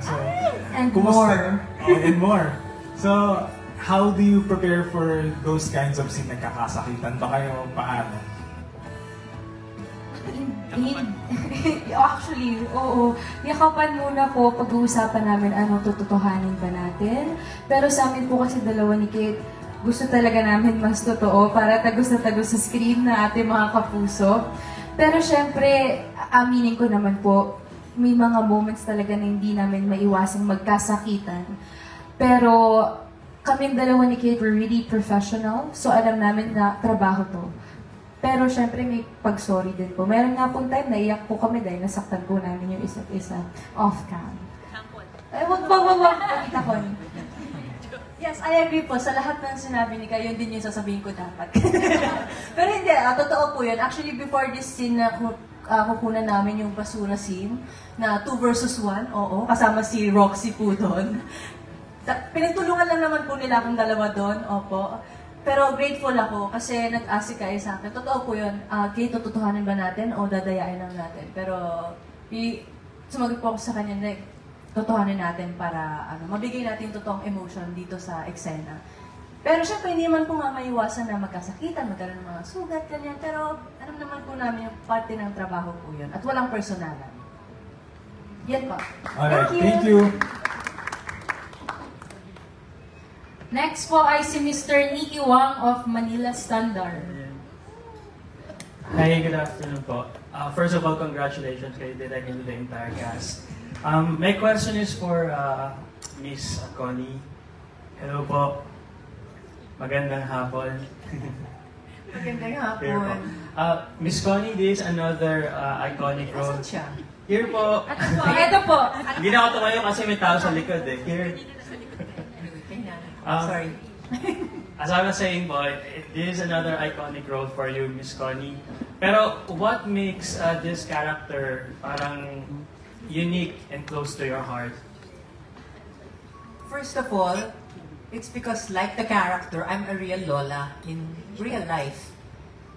So, And kumusta? more. Oh, and more. So, how do you prepare for those kinds of scene? Nagkakasakitan ba kayo? Paano? Actually, oo. Yakapan muna po, pag-uusapan namin anong tututuhanin ba natin. Pero sa amin po kasi dalawa ni Kate, gusto talaga namin mas totoo para tagos na tagos sa screen na ating mga kapuso. Pero syempre, aminin ko naman po, may mga moments talaga na hindi namin maiwasang magkasakitan. Pero kaming dalawa ni Kate were really professional, so alam namin na trabaho to. Pero syempre may pag-sorry din po. Meron nga pong time na iyak po kami dahil nasaktan po namin yung isa't isa off-cam. Ay, wag. Pakita ko. Yes, I agree po. Sa lahat ng sinabi ni Kay, yun din yung sasabihin ko dapat. Pero hindi, totoo po yun. Actually, before this scene na kukunan namin yung basura scene, na 2 versus 1, oo, kasama si Roxy po doon. Pinagtulungan lang naman po nila akong dalawa doon, opo. Pero grateful ako kasi nag-ask si Kay sa akin. Totoo po yun, Kay, tututuhanin ba natin o dadayain lang natin? Pero sumagot po ako sa kanya na tutuhanin natin para mabigay natin totoong emotion dito sa eksena. Pero syempre, hindi naman po nga maiwasan na magkasakitan, magkaroon ng mga sugat, ganyan. Pero alam naman po namin yung parte ng trabaho po yun. At walang personalan. Yan po. Alright, thank you. Next po ay si Mr. Nicky Wang of Manila Standard. Hi, good afternoon po. First of all, congratulations kay Direk and the entire cast. My question is for Miss Connie. Hello po. Magandang hapon. Magandang hapon. Miss Connie, this is another iconic role. Asan siya? Here po. Ito po. Hindi na ako tumayo kasi may tao sa likod eh. Here. Sorry. As I was saying, boy, this is another iconic role for you, Miss Connie. Pero what makes this character parang unique and close to your heart? First of all, it's because like the character, I'm a real Lola in real life.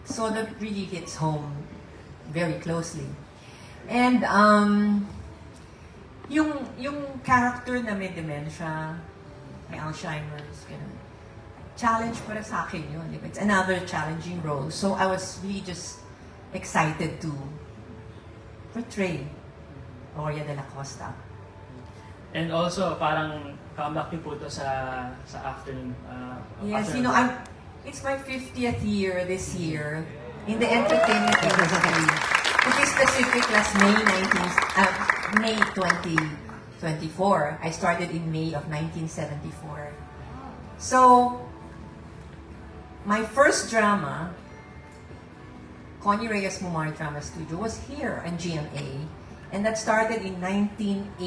So that really hits home very closely. And yung character na may dementia, may Alzheimer's, ganun. Challenge para sa akin yun. It's another challenging role. So I was really just excited to portray Gloria de la Costa. And also, parang comeback niyo po ito sa afternoon. Yes, you know, it's my 50th year this year in the entertainment industry. To be specific, last May 2024. I started in May of 1974. So, my first drama, Connie Reyes Mumar Drama Studio, was here in GMA. And that started in 1981,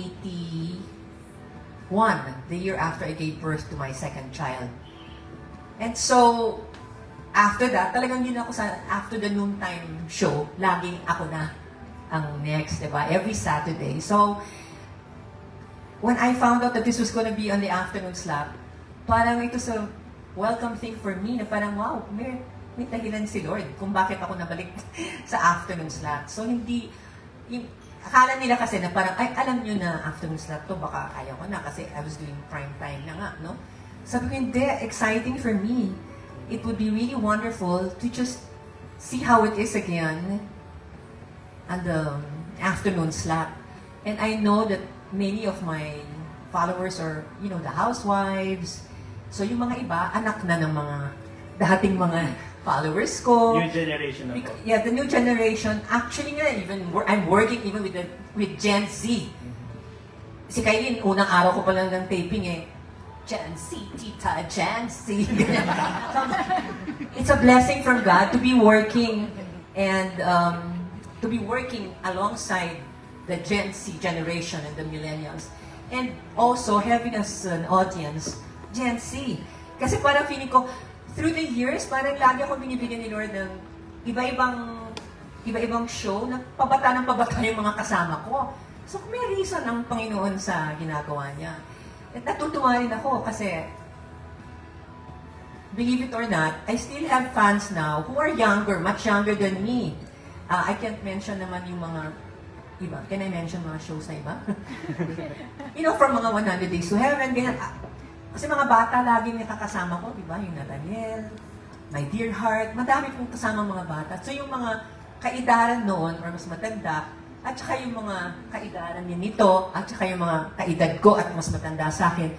the year after I gave birth to my second child. And so, after that, talagang yun ako sa, after the noontime show, laging ako na ang next, diba? Every Saturday. So, when I found out that this was gonna be on the afternoon slot, parang ito sa welcome thing for me, na parang, wow, may dahilan si Lord kung bakit ako nabalik sa afternoon slot. So, hindi, akala nila kasi na parang, ay, alam nyo na afternoon slot to, baka ayaw ko na kasi I was doing prime time na nga, no? Sabi ko, hindi, exciting for me. It would be really wonderful to just see how it is again on the afternoon slot. And I know that many of my followers are, you know, the housewives. So yung mga iba, anak na ng mga dating mga followers ko. New generation ako. Yeah, the new generation. Actually nga, I'm working even with Gen Z. Si Kailin, unang araw ko pa lang ng taping eh. Gen Z, tita, Gen Z. It's a blessing from God to be working and to be working alongside the Gen Z generation and the millennials. And also having as an audience, Gen Z. Kasi parang feeling ko, through the years, parang lagi ako binibigyan ni Lord ng iba-ibang show na pabata ng pabata yung mga kasama ko. So may reason ang Panginoon sa ginagawa niya. At natutuwa rin ako kasi, believe it or not, I still have fans now who are younger, much younger than me. I can't mention naman yung mga iba. Can I mention mga shows na iba? You know, from mga 100 Days to Heaven, ganyan. Kasi mga bata laging nakakasama ko, di ba? Yung Nathaniel, My Dear Heart, madami pong kasama mga bata. So yung mga kaidaran noon, or mas matanda, at saka yung mga kaidaran ni Nito, at saka yung mga kaedad ko at mas matanda sa akin,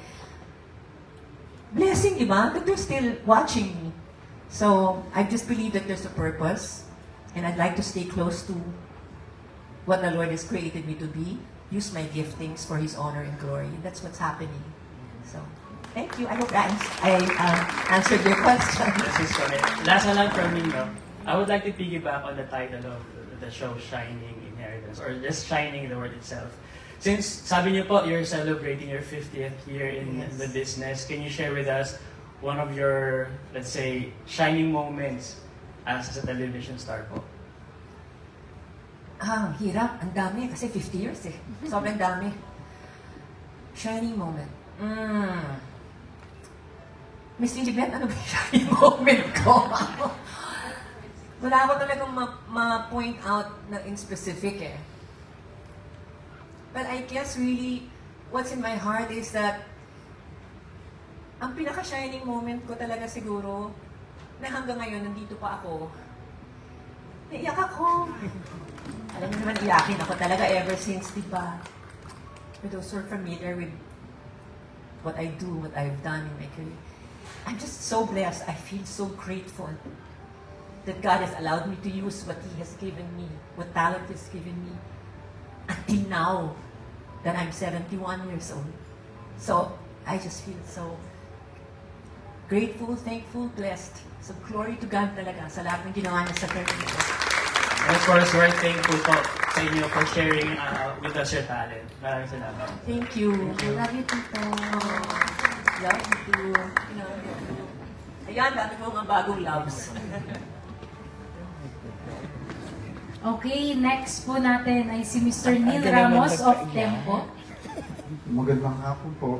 blessing, di ba? That they're still watching me. So, I just believe that there's a purpose, and I'd like to stay close to what the Lord has created me to be, use my giftings for His honor and glory. And that's what's happening. So, thank you. I hope I answered your question. This is correct. Last na lang from me, no? I would like to piggyback on the title of the show, Shining Inheritance, or just Shining, the word itself. Since sabi niyo po, you're celebrating your 50th year in the business, can you share with us one of your, let's say, shining moments as a television star po? Hirap. Ang dami. Kasi 50 years eh. Sobrang dami. Shining moment. Miss Lilibet, ano ba yung shining moment ko? Wala ako talagang ma-point out na in specific eh. But I guess really, what's in my heart is that ang pinaka-shining moment ko talaga siguro na hanggang ngayon, nandito pa ako. Naiyak ako. Alam niyo naman, iyakin ako talaga ever since, di ba? For those who are familiar with what I do, what I've done in my career. I'm just so blessed. I feel so grateful that God has allowed me to use what He has given me, what talent He has given me, until now, that I'm 71 years old. So, I just feel so grateful, thankful, blessed. So, glory to God talaga sa lahat ng ginawa niya sa 30 years. And of course, we're thankful po sa inyo for sharing with us your talent. Maraming salamat. Thank you. I love you, Tito. Love you too. Ayan, dami ko mga bagong loves. Okay, next po natin ay si Mr. Neil Ramos of Tempo. Magandang hapon po.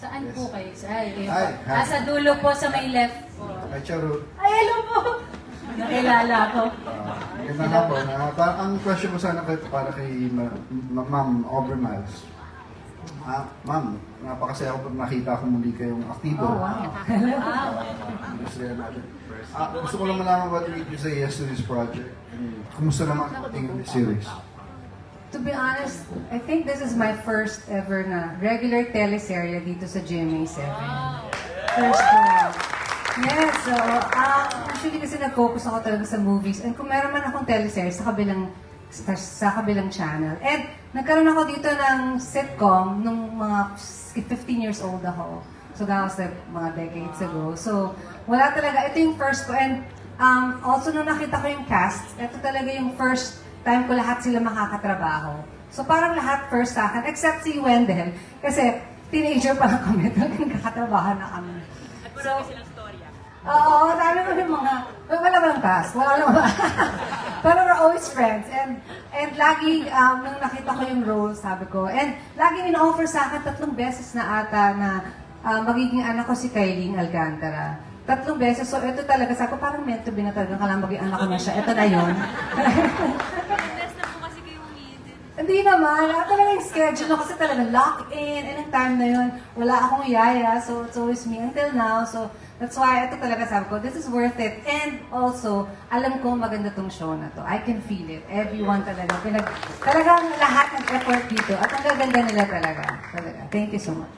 Saan po kayo? Ay, Hi. sa dulo po sa may left po. Ay, Charot. Ay, hello po! Nakilala ko. Magandang hapon. Ang question ko sana para kay Ma'am Overmiles. Ma'am, napakasaya ko pag nakita ko muli kayong aktibo. Oh, wow. Industriya natin. Gusto ko lang malaman what made you say yes to this project. Kumusta naman ang tingin ng series? To be honest, I think this is my first ever na regular teleserye dito sa GMA7. First one. Yes, so usually kasi nag-focus ako talaga sa movies. And kung meron man akong teleserye sa kabilang channel. And nagkaroon ako dito ng sitcom nung mga 15 years old ako. So that was like mga decades ago. So wala talaga. Ito yung first ko. And also nung nakita ko yung cast, ito talaga yung first time ko lahat sila makakatrabaho. So parang lahat first sa akin, except si Wendell. Kasi teenager pa lang kami, talagang kakatrabahan na kami. So, oo, dami ko yung mga, wala ba ng cast? Wala naman. Pero we're always friends. And lagi, nung nakita ko yung role, sabi ko, and lagi in-offer sa akin 3 beses na ata na magiging anak ko si Kylene Alcantara. 3 beses. So, ito talaga, sabi ko, parang meant to be na talagang kailangan maging anak ko na siya. Ito na yun. Hindi naman. Talaga yung schedule no, kasi talaga lock-in. And yung time na yun, wala akong yaya. So, it's always me until now. So, that's why ito talaga sabi ko, this is worth it. And also, alam ko maganda tong show na to. I can feel it. Everyone talaga. Talagang lahat ng effort dito. At ang gaganda nila talaga. Thank you so much.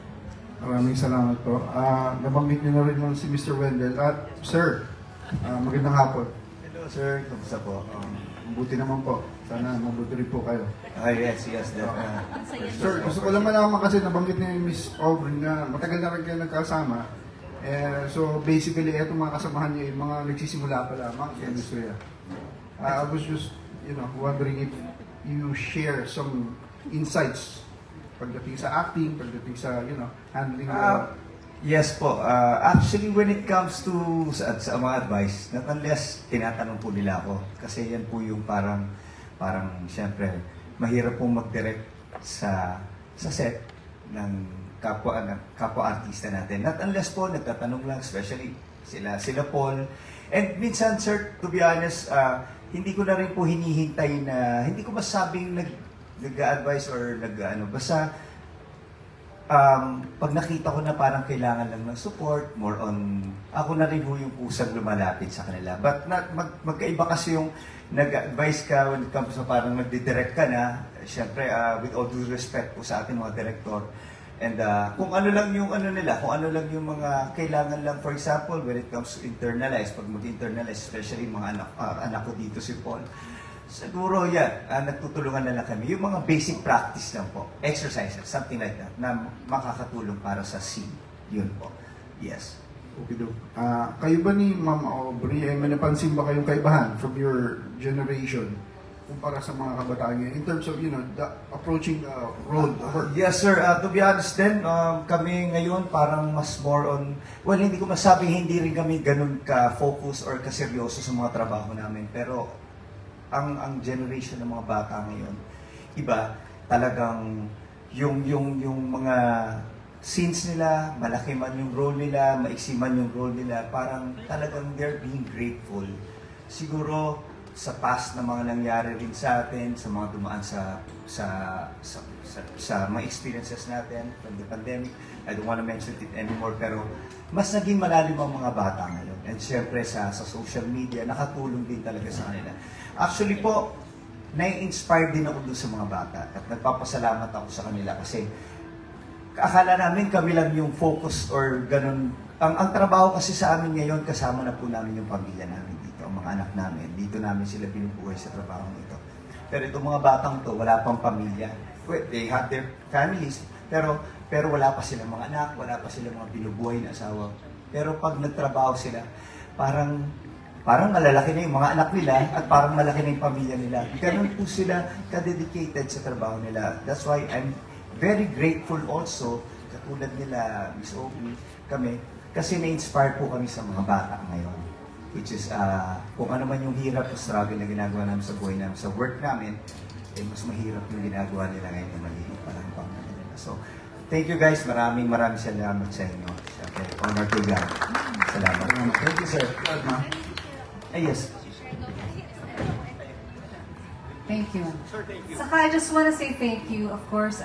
Maraming salamat po. Nabanggit niyo na rin lang si Mr. Wendell. At, sir, magandang hapon. Hello sir, kamusta po? Mabuti naman po. Sana mabuti rin po kayo. Yes, Sir, gusto ko lang malaman kasi nabanggit ni Miss Aubrey na matagal na rin kayo nagkasama. So basically, etong mga kasamahan niyo, yung mga nagsisimula pa lamang sa industriya. I was just, wondering if you share some insights pagdating sa acting, pagdating sa, handling. Yes po. Actually, when it comes to sa mga advice, not unless tinatanong po nila ako. Kasi yan po yung parang siyempre, mahirap pong mag-direct sa set ng kapwa artista natin. Not unless po, nagtatanong lang, especially sila Paul. And minsan, sir, to be honest, hindi ko na rin po hinihintay na, hindi ko masabing nag-a-advise or basta pag nakita ko na parang kailangan lang ng support, more on, ako na rin po yung pusang lumalapit sa kanila. But magkaiba kasi yung nag-advise ka when it comes to parang nagdidirect ka na, syempre, with all due respect po sa ating mga director, and kung ano lang yung nila, kung ano lang yung mga kailangan lang, for example, when it comes to internalize, pag mag-internalize, especially mga anak ko dito si Paul, siguro yan, nagtutulungan na lang kami. Yung mga basic practice lang po, exercises, something like that, na makakatulong para sa scene. Yun po. Yes. Okay, Doc. Kayo ba ni Ma'am Aubrey, may napansin ba kayong kaibahan from your generation kumpara sa mga kabataan ngayon in terms of, the approaching role of work? Yes, sir. To be honest din, kami ngayon parang mas more on, well, hindi ko masabing hindi rin kami ganun ka-focus or ka-seryoso sa mga trabaho namin. Pero ang generation ng mga bata ngayon, iba, talagang yung mga scenes nila, malaki man yung role nila, maiksi man yung role nila, parang talagang they're being grateful. Siguro, sa past na mga nangyari rin sa atin, sa mga dumaan sa mga experiences natin from the pandemic. I don't want to mention it anymore, pero mas naging malalim ang mga bata ngayon. And syempre sa social media, nakatulong din talaga sa kanila. Actually po, nai-inspire din ako dun sa mga bata at nagpapasalamat ako sa kanila kasi akala namin kami lang yung focus or ganun. Ang trabaho kasi sa amin ngayon, kasama na po namin yung pamilya namin dito, ang mga anak namin. Dito namin sila binubuhay sa trabaho nito. Pero itong mga batang to, wala pang pamilya. They have their families, pero wala pa silang mga anak, wala pa silang mga binubuhay na asawa. Pero pag nagtrabaho sila, parang malalaki na yung mga anak nila at parang malaki na yung pamilya nila. Ganun po sila ka-dedicated sa trabaho nila. That's why I'm very grateful also, katulad nila, Miss Obi, kami, kasi na-inspire po kami sa mga bata ngayon. Which is, kung ano man yung hirap o struggle na ginagawa namin sa buhay namin, sa work namin, mas mahirap yung ginagawa nila ngayon na maliit pa lang pang nila. So, thank you guys. Maraming salamat sa inyo. Siyempre, honor to God. Salamat. Thank you, sir. Yes. Thank you. Saka I just want to say thank you, of course,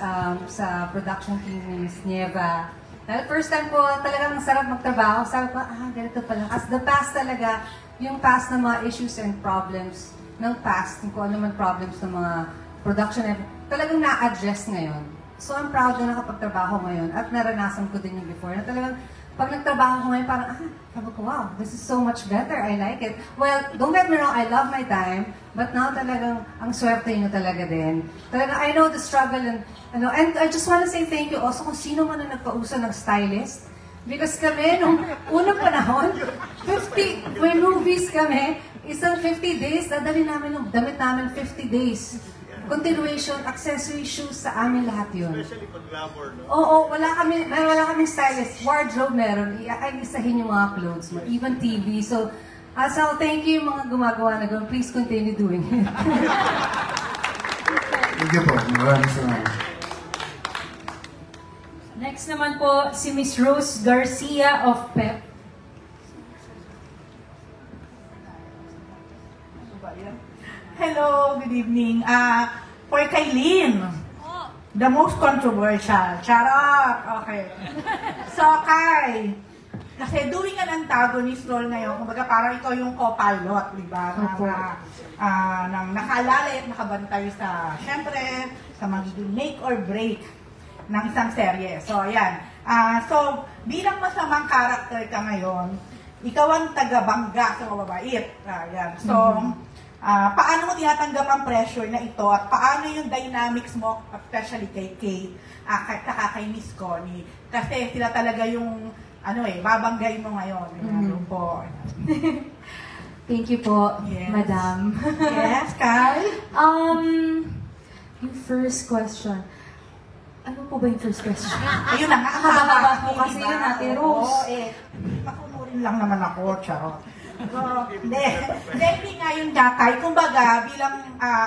sa production team ni Ms. Nieva. Dahil first time po, talagang sarap magtrabaho. Sabi ko, ganito pala. As the past talaga, yung past na mga issues and problems ng past, kung ano man problems ng mga production, talagang na-address ngayon. So I'm proud na nakapagtrabaho ngayon at naranasan ko din yung before. Na talagang, pag nagtrabaho ko ngayon, parang, sabi ko, wow, this is so much better. I like it. Well, don't get me wrong, I love my time, but now talagang, ang swerte nyo talaga din. Talagang, I know the struggle and I just want to say thank you also kung sino man na nagpauso ng stylist. Because kami, nung unang panahon, may movies kami, isang 50 days, dadali namin yung damit namin 50 days. Continuation, accessory, shoes, sa amin lahat yun. Especially pag glamour, no? Oo, wala kaming stylist. Wardrobe meron, isahin yung mga clothes mo, even TV. So thank you mga gumagawa na gawin. Please continue doing it. Thank you po. Maraming salamat. Next naman po, si Miss Rose Garcia of PEP. Hello, good evening. For Kailin, the most controversial. Charot! Okay. So, Kai, kasi doing an antagonist role ngayon, kumbaga parang ikaw yung co-pilot, di ba? Nang nakaalala at nakabantay sa, syempre, sa magiging make or break ng isang serye. So, ayan. So, bilang masamang character ka ngayon, ikaw ang taga-bangga sa mababait. Ayan. So, paano mo tinatanggap ang pressure na ito at paano yung dynamics mo, especially kay Kate, kay Miss Connie? Kasi sila talaga yung, babanggay mo ngayon. Po. Thank you po, Yes. Madam. Yes, Kai? Yung first question. Ano po ba yung first question? Ayun na nga. Haba-haba po kasi yun, Ate Rose. Oo, makunurin lang naman ako, charot. Hindi nga yung Jakay. Kumbaga, bilang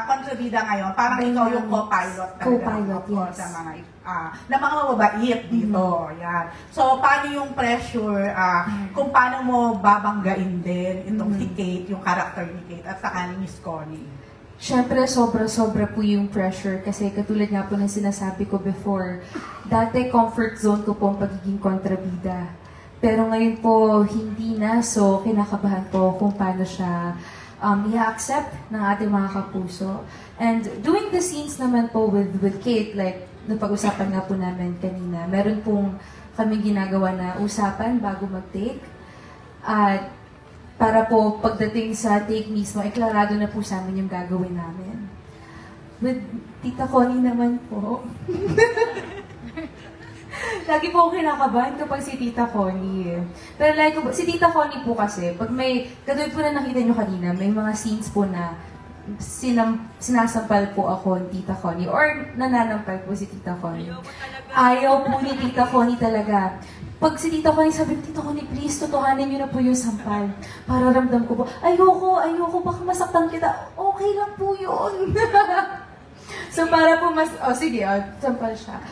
kontrabida ngayon, parang ikaw yung co-pilot talaga. Co-pilot, Opo, yes. Sa mga, na mga mababait dito. Yan. So, paano yung pressure, kung paano mo babanggain din itong si Kate, yung character ni Kate, at saka ni Miss Connie? Siyempre, sobra-sobra po yung pressure kasi katulad nga po ng sinasabi ko before, dati comfort zone ko po ang pagiging kontrabida. Pero ngayon po, hindi na. So, kinakabahan po kung paano siya i-accept ng ating mga kapuso. And doing the scenes naman po with Kate, like, napag-usapan nga po namin kanina, meron pong kami ginagawa na usapan bago mag-take. At para po pagdating sa take mismo, eklarado na po sa amin yung gagawin namin. With Tita Connie naman po, lagi po akong kinakabahan kapag si Tita Connie. Pero like, si Tita Connie po kasi, pag may, katulad po na nakita nyo kanina, may mga scenes po na sinasampal po ako ni Tita Connie or nananampal po si Tita Connie. Ayaw po ni Tita Connie talaga. Pag si Tita Connie sabi, Tita Connie, please, totohanin niyo na po yung sampal. Para ramdam ko po, ayoko, baka masaktan kita. Okay lang po yun. So, para po sige, sampal siya.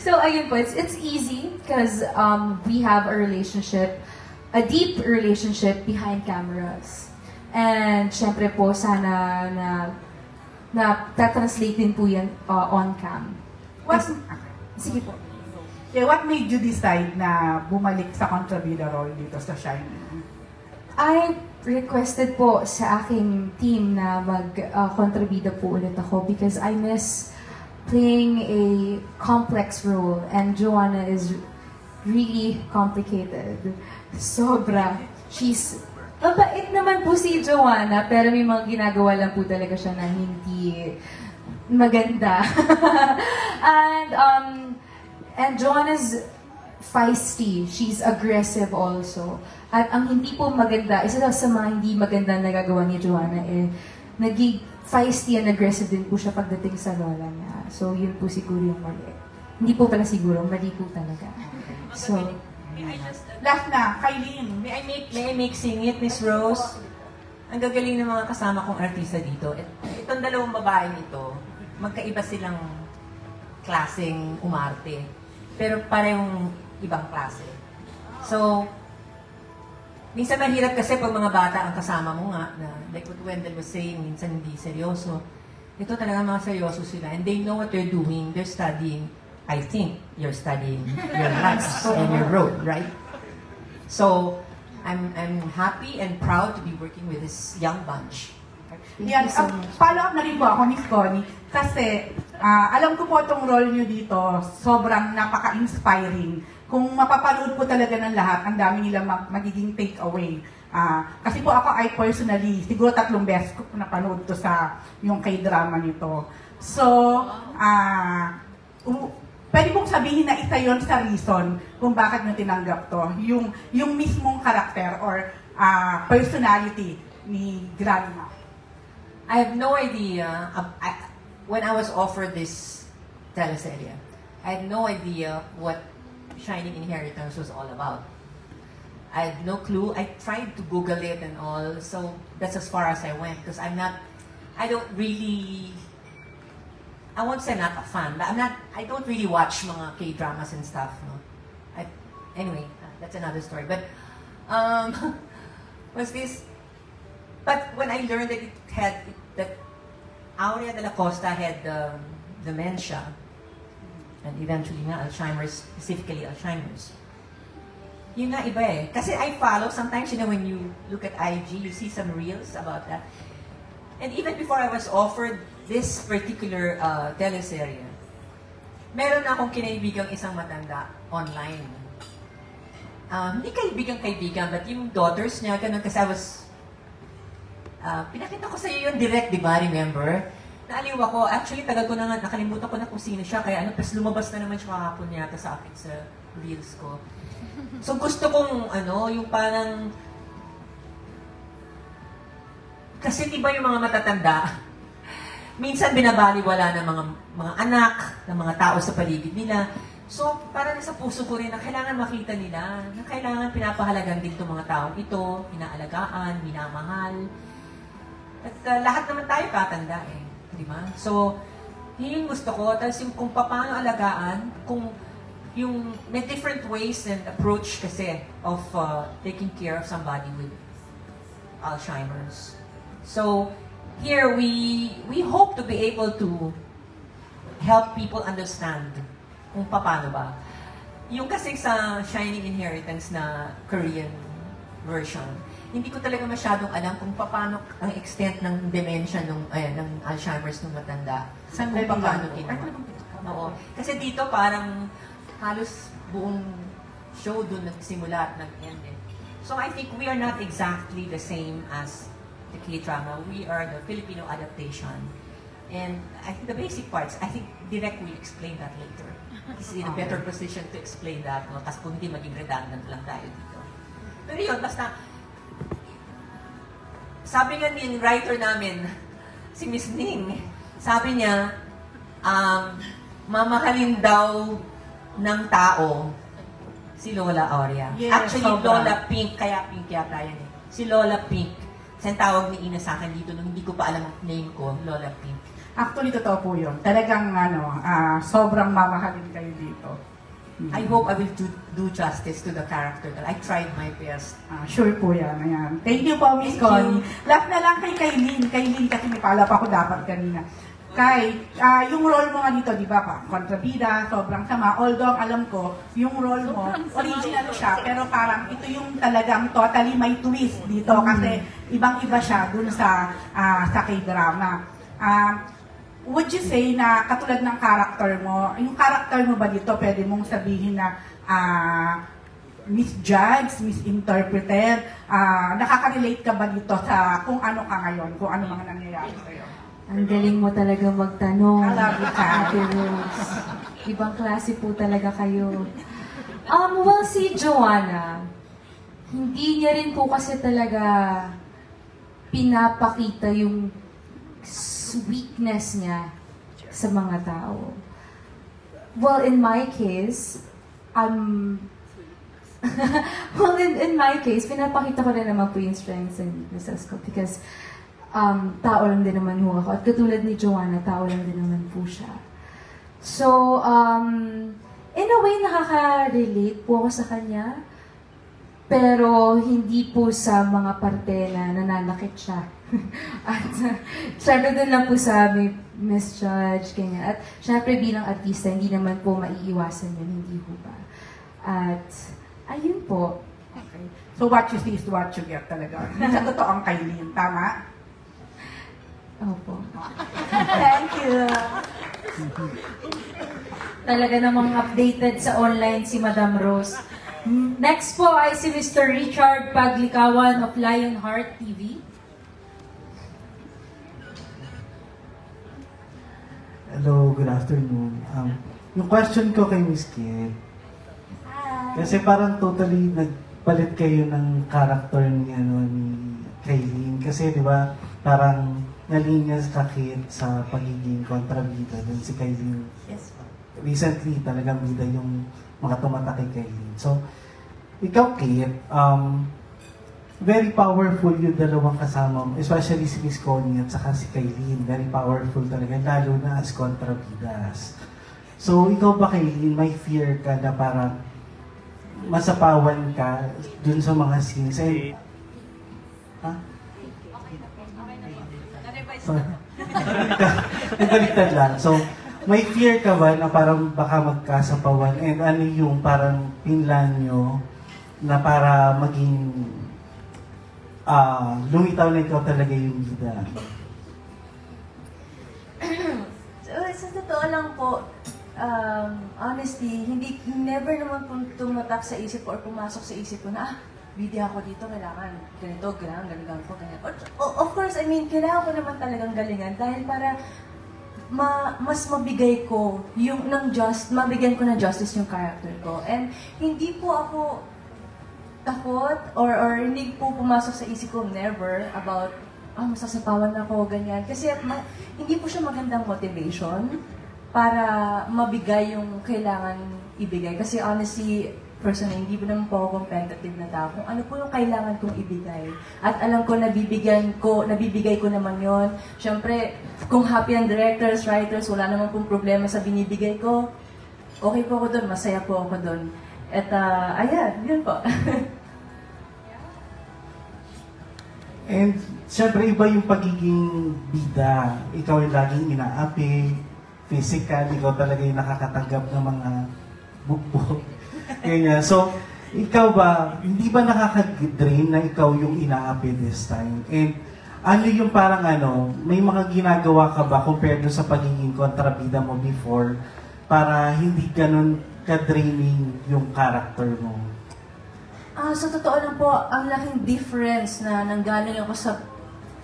So, ayun po, it's easy because we have a relationship, a deep relationship behind cameras. And, syempre po, sana na translate din po yan on cam. Sige po. Yeah, what made you decide na bumalik sa kontrabida role dito sa Shining? I requested po sa aking team na mag-kontrabida po ulit ako because I miss playing a complex role and Joanna is really complicated. Sobra. Mabait naman po si Joanna pero may mga ginagawa lang po talaga siya na hindi maganda. And Joanna's feisty. She's aggressive also. At ang hindi po maganda, isa sa mga hindi maganda na nagagawa ni Joanna, naging feisty and aggressive din po siya pagdating sa lola niya. So, yun po siguro yung mali. Hindi po pala siguro, mali po talaga. So, last na, Kailin. May I make singit, Miss Rose? Ang gagaling ng mga kasama kong artista dito. Itong dalawang babaeng ito, magkaiba silang klaseng umarte. Pero parehong ibang klase. So, minsan mahirap kasi pag mga bata ang kasama mo nga, na, like what Wendell was saying, minsan hindi seryoso. Ito talaga mga seryoso sila. And they know what they're doing. They're studying. I think you're studying your lives and your road, right? So, I'm happy and proud to be working with this young bunch. Yan, follow up na rin po ako, Miss Connie, kasi alam ko po itong role nyo dito, sobrang napaka-inspiring. Kung mapapanood po talaga ng lahat, ang dami nila magiging take-away. Kasi po ako ay personally, siguro 3 beses ko napanood to sa yung K-drama nito. So, pwede pong sabihin na isa yon sa reason kung bakit nyo tinanggap to. Yung mismong karakter or personality ni Grandma. I have no idea, when I was offered this teleserye, I had no idea what Shining Inheritance was all about. I had no clue. I tried to Google it and all, so that's as far as I went, because I don't really, I won't say I'm not a fan, but I don't really watch mga K-dramas and stuff, no? Anyway, that's another story, but, but when I learned that Aurea de la Costa had dementia, and eventually nga Alzheimer's, specifically Alzheimer's. Yun nga iba eh. Kasi I follow, sometimes, when you look at IG, you see some reels about that. And even before I was offered this particular teleserye, meron akong kinaibigang isang matanda online. Hindi kaibigan, but yung daughters niya, ganun, kasi I was pinakita ko sa iyo yung direct, di ba? Remember? Naaliw ako. Actually, tagal ko na nga, nakalimutan ko na kung sino siya. Kaya tapos lumabas na naman siya kahapon yata sa akin sa reels ko. So, gusto kong, yung parang, kasi di ba yung mga matatanda, minsan binabaliwala ng mga anak, ng mga tao sa paligid nila. So, parang nasa puso ko rin na kailangan makita nila, na kailangan pinapahalagan din itong mga taong ito, pinaalagaan, minamahal. At lahat naman tayo tatanda eh, di ba? So, yun yung gusto ko. Tapos yung kung paano alagaan, kung yung may different ways and approach kasi of taking care of somebody with Alzheimer's. So, here we hope to be able to help people understand kung paano ba. Yung kasi sa Shining Inheritance na Korean version, hindi ko talaga masyadong alam kung paano ang extent ng dementia ng Alzheimer's ng matanda. Sandali Kung paano lang po. ginawa. Oo. Kasi dito parang halos buong show doon nagsimula at nag-end eh. So I think we are not exactly the same as the K-drama. We are the Filipino adaptation. And I think the basic parts, I think Direk will explain that later. He's in a better position to explain that. No? Kasi kung hindi maging redundant lang tayo dito. Pero yun, basta, sabi nga ni writer namin, si Miss Ning, sabi niya, mamahalin daw ng tao si Lola Aurea. Yes, Actually, sobra. Lola Pink, kaya Pink yata yan eh. Si Lola Pink. Kasi tawag ni Ina sa akin dito nung hindi ko pa alam ang name ko, Lola Pink. Actually, totoo po yun. Talagang, sobrang mamahalin kayo dito. I hope I will do justice to the character. I tried my best. Sure po yan. Ayan. Thank you po, Miss Thank Connie. you. Last na lang kay Kaylin. Kaylin, kasi may pala pa ako dapat kanina. Kay, yung role mo nga dito, di ba pa? Kontrabida, sobrang sama. Although, alam ko, yung role mo, original siya, pero parang ito yung talagang totally may twist dito. Kasi ibang-iba siya dun sa K-drama. Would you say na katulad ng character mo, yung character mo ba dito, pwede mong sabihin na misjudged, misinterpreted, nakaka-relate ka ba dito sa kung ano ka ngayon, kung ano mga nangyayari sa'yo? Ang galing mo talaga magtanong. I love you, Ate Rose. Ibang klase po talaga kayo. Well, si Joanna, hindi niya rin po kasi talaga pinapakita yung sweetness niya sa mga tao. Well, in my case, well, in my case, pinapakita ko rin naman po yung strengths and weaknesses ko because tao lang din naman ho ako. At katulad ni Joanna, tao lang din naman po siya. So, in a way, nakaka-relate po ako sa kanya. Pero hindi po sa mga parte na nananakit siya. At syempre doon lang po sa may misjudge, ganyan. At syempre bilang artista, hindi naman po maiiwasan yun, hindi po ba? At ayun po. Okay. So what you see is what you get talaga. Sa totoong Kaylin, tama? Opo. Thank you. Talaga namang updated sa online si Madam Rose. Next po ay si Mr. Richard Paglikawan of Lionheart TV. Hello, good afternoon. Yung question ko kay Miss Kit, kasi parang totally nagpalit kayo ng character ni Kaylin. Kasi di ba parang nalinyas ka Kit sa pagiging kontrabida dun si Kaylin. Yes. Recently talagang bida yung mga tumatak kay Kaylin. So, ikaw Kit, very powerful yung dalawang kasama mo, especially si Miss Connie at saka si Kaylin. Very powerful talaga, lalo na as kontrabidas. So, ikaw ba Kaylin, may fear ka na parang masapawan ka dun sa mga scenes? Eh, ha? Sorry. Nagaliktad lang. So, may fear ka ba na parang baka magkasapawan? And ano yung parang pinlan nyo na para maging lumitaw na ikaw talaga yung bida? Sa totoo lang po, honestly, never naman po tumatak sa isip ko or pumasok sa isip ko na, bida ako dito, kailangan ganito, galingan ko, ganyan. Of course, I mean, kailangan ko naman talagang galingan dahil para mas mabigay ko mabigyan ko ng justice yung character ko. And hindi po ako takot or hindi po pumasok sa isip ko never about masasapawan ako, ganyan. Kasi hindi po siya magandang motivation. para mabigay yung kailangan ibigay. Kasi honestly, personally, hindi po naman po ako competitive na tao. Kung ano po yung kailangan kong ibigay. At alam ko, nabibigay ko naman yon. Siyempre, kung happy ang directors, writers, wala naman pong problema sa binibigay ko, okay po ako doon, masaya po ako doon. At ayan, yun po. And syempre iba yung pagiging bida. Ikaw yung laging inaapi, physical, ikaw talaga yung nakakatanggap ng mga bukbok. Ganyan. So, ikaw ba, hindi ba nakaka-drain na ikaw yung inaapi this time? And ano yung parang may mga ginagawa ka ba compared sa pagiging kontrabida mo before para hindi ganun ka-draining yung character mo? Sa totoo lang po, ang laking difference na nanggaling ako sa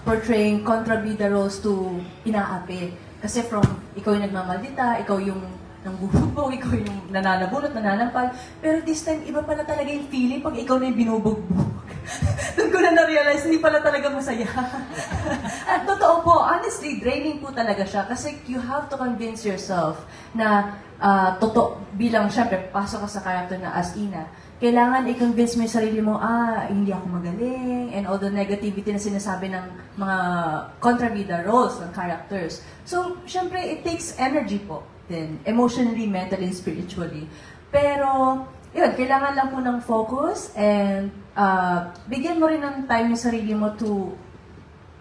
portraying kontrabida roles to inaapi. Kasi from ikaw yung nagmamaldita, ikaw yung nangbubugbog, ikaw yung nananabunot, nananampal. Pero this time, iba pala talaga yung feeling pag ikaw na yung binubugbog. Doon ko na na-realize, hindi pala talaga masaya. At totoo po, honestly, draining po talaga siya. Kasi you have to convince yourself na totoo, bilang, syempre, pasok ka sa character na as Ina. Kailangan i-convince mo yung sarili mo, hindi ako magaling, and all the negativity na sinasabi ng mga kontrabida roles ng characters. So, syempre, it takes energy po din, emotionally, mentally, and spiritually. Pero, yun, kailangan lang po ng focus, and bigyan mo rin ng time yung sarili mo to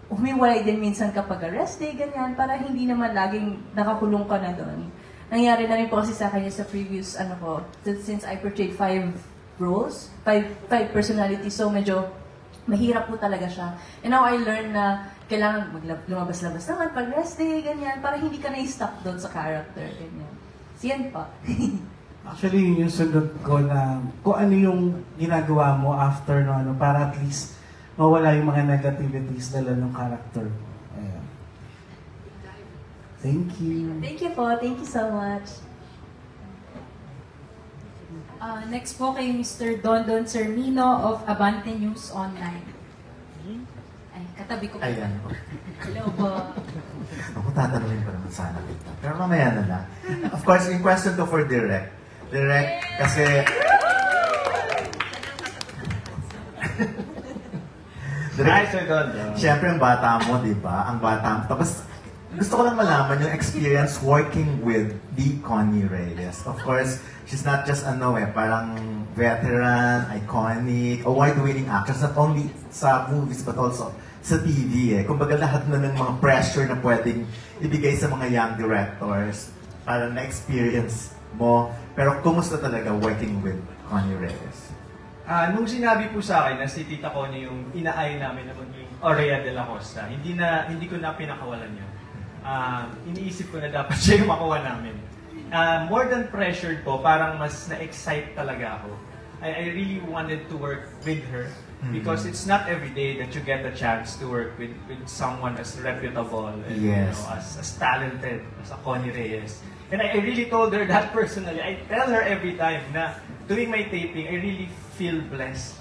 humiwalay din minsan kapag rest day, ganyan, para hindi naman laging nakakulong ka na doon. Nangyari na rin po kasi sa akin sa previous, since I portrayed 5 roles, 5 personalities, so medyo mahirap po talaga siya. And now I learned na kailangan lumabas-labas naman pag rest day, ganyan, para hindi ka na-stuck doon sa character, ganyan. Siyan pa. Actually, yun yung sunod ko na kung ano yung ginagawa mo after para at least mawala yung mga negativities dala ng character. Ayan. Thank you. Thank you po. Thank you so much. Next po kay Mr. Dondon Sermino of Abante News Online. Ay, katabi ko po. Ayan. Hello po. Ako tatanungin pa naman sana kita. Pero mamaya na lang. Of course, yung question to for Direk. Direk, kasi... Direk, Sir Dondon. Siyempre, ang bata mo, di ba? Ang bata mo. Tapos, gusto ko lang malaman yung experience working with the Connie Reyes. Of course, she's not just parang veteran, iconic, award-winning actress, not only sa movies but also sa TV. Kumbaga lahat na ng mga pressure na pwedeng ibigay sa mga young directors para na-experience mo. Pero kumusta talaga working with Connie Reyes? Nung sinabi po sa akin na si Tita Connie yung inaayon namin na maging Aurea de la Costa, hindi ko na pinakawalan yun. Iniisip ko na dapat siya yung makuha namin. More than pressured po, parang mas na-excite talaga ako. I really wanted to work with her because it's not every day that you get a chance to work with someone as reputable and as talented as Connie Reyes. And I really told her that personally. I tell her every time na doing my taping, I really feel blessed.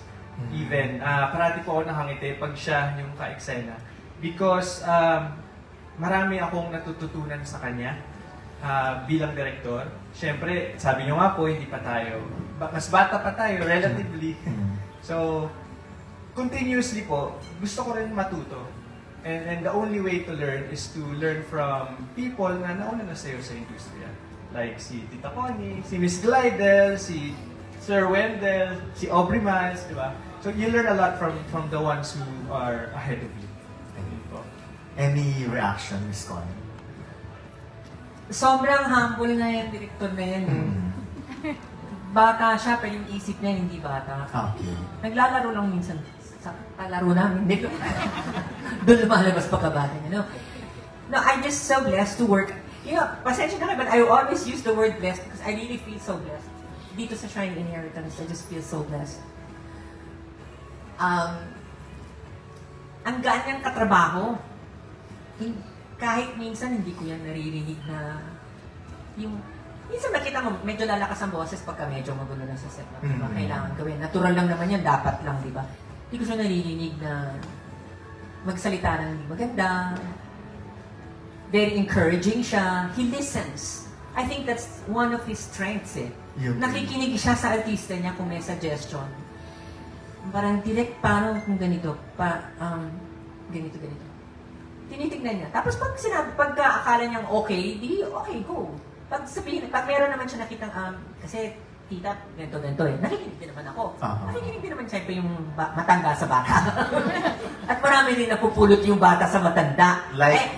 Even, parati po ako nakangiti pag siya yung ka-eksena. Because marami akong natututunan sa kanya bilang direktor. Siyempre, sabi niyo nga po, hindi pa tayo. Mas bata pa tayo, relatively. So, continuously po, gusto ko rin matuto. And the only way to learn is to learn from people na nauna na sa'yo sa industriya. Like si Tita Connie, si Miss Glidel, si Sir Wendell, si Aubrey Mans, di ba? So you learn a lot from the ones who are ahead of you. Any reaction, Miss Connie? Sobrang humble na yung director na yan. Bata siya, pero yung isip niya hindi bata. Okay. Naglalaro lang minsan sa kalaro namin. Doon lumalabas pagkabata niya. No, I'm just so blessed to work. Pasensya na kayo, but I always use the word blessed because I really feel so blessed. Dito sa Shine Inheritance, I just feel so blessed. Ang gaan niyang katrabaho. Kahit minsan hindi ko yan naririnig na minsan nakita mo, medyo lalakas ang boses pagka medyo magulo na sa set. Diba? Kailangan gawin. Natural lang naman yan, dapat lang, di ba? Hindi ko siya naririnig na magsalita ng maganda. Very encouraging siya. He listens. I think that's one of his strengths eh. Yun. Nakikinig siya sa artista niya kung may suggestion. Parang direct, paano kung ganito, ganito. Tinitignan niya. Tapos pagka akala niyang okay, di okay, go. Pag meron naman siya nakitang, kasi tita, ganito eh. Nakikinig din naman ako. Nakikinig din naman siyempre yung matanda sa bata. At marami rin napupulot yung bata sa matanda. Like,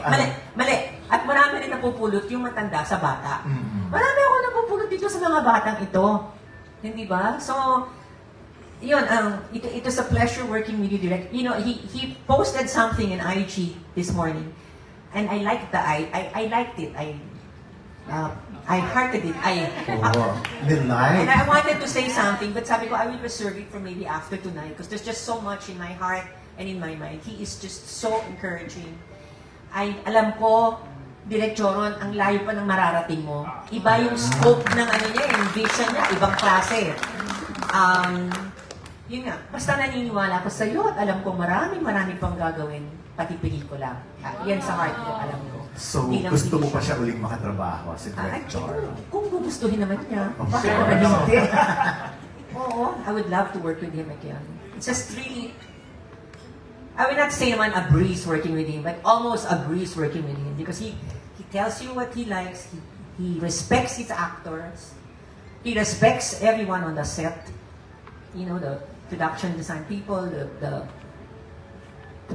mali. At marami rin napupulot yung matanda sa bata. Marami ako napupulot dito sa mga batang ito. Hindi ba? So, yun, it's a pleasure working with you, Direk. You know, he posted something in IG this morning. And I liked I liked it. I hearted it. Nice. And I wanted to say something, but sabi ko, I will reserve it for maybe after tonight because there's just so much in my heart and in my mind. He is just so encouraging. Alam ko, Direk Joron, ang layo pa ng mararating mo. Iba yung scope ng niya, yung vision niya, ibang klase. Yun nga, basta naniniwala ko sa iyo at alam ko marami pang gagawin, pati pelikula. Yan sa heart ko, alam ko. So, gusto mo pa siya uling makatrabaho si director? Kung gugustuhin naman niya, bakit naman hindi? Oo, I would love to work with him again. It's just really, I will not say naman a breeze working with him, but almost a breeze working with him because he tells you what he likes, he respects his actors, he respects everyone on the set, you know, the production design people, the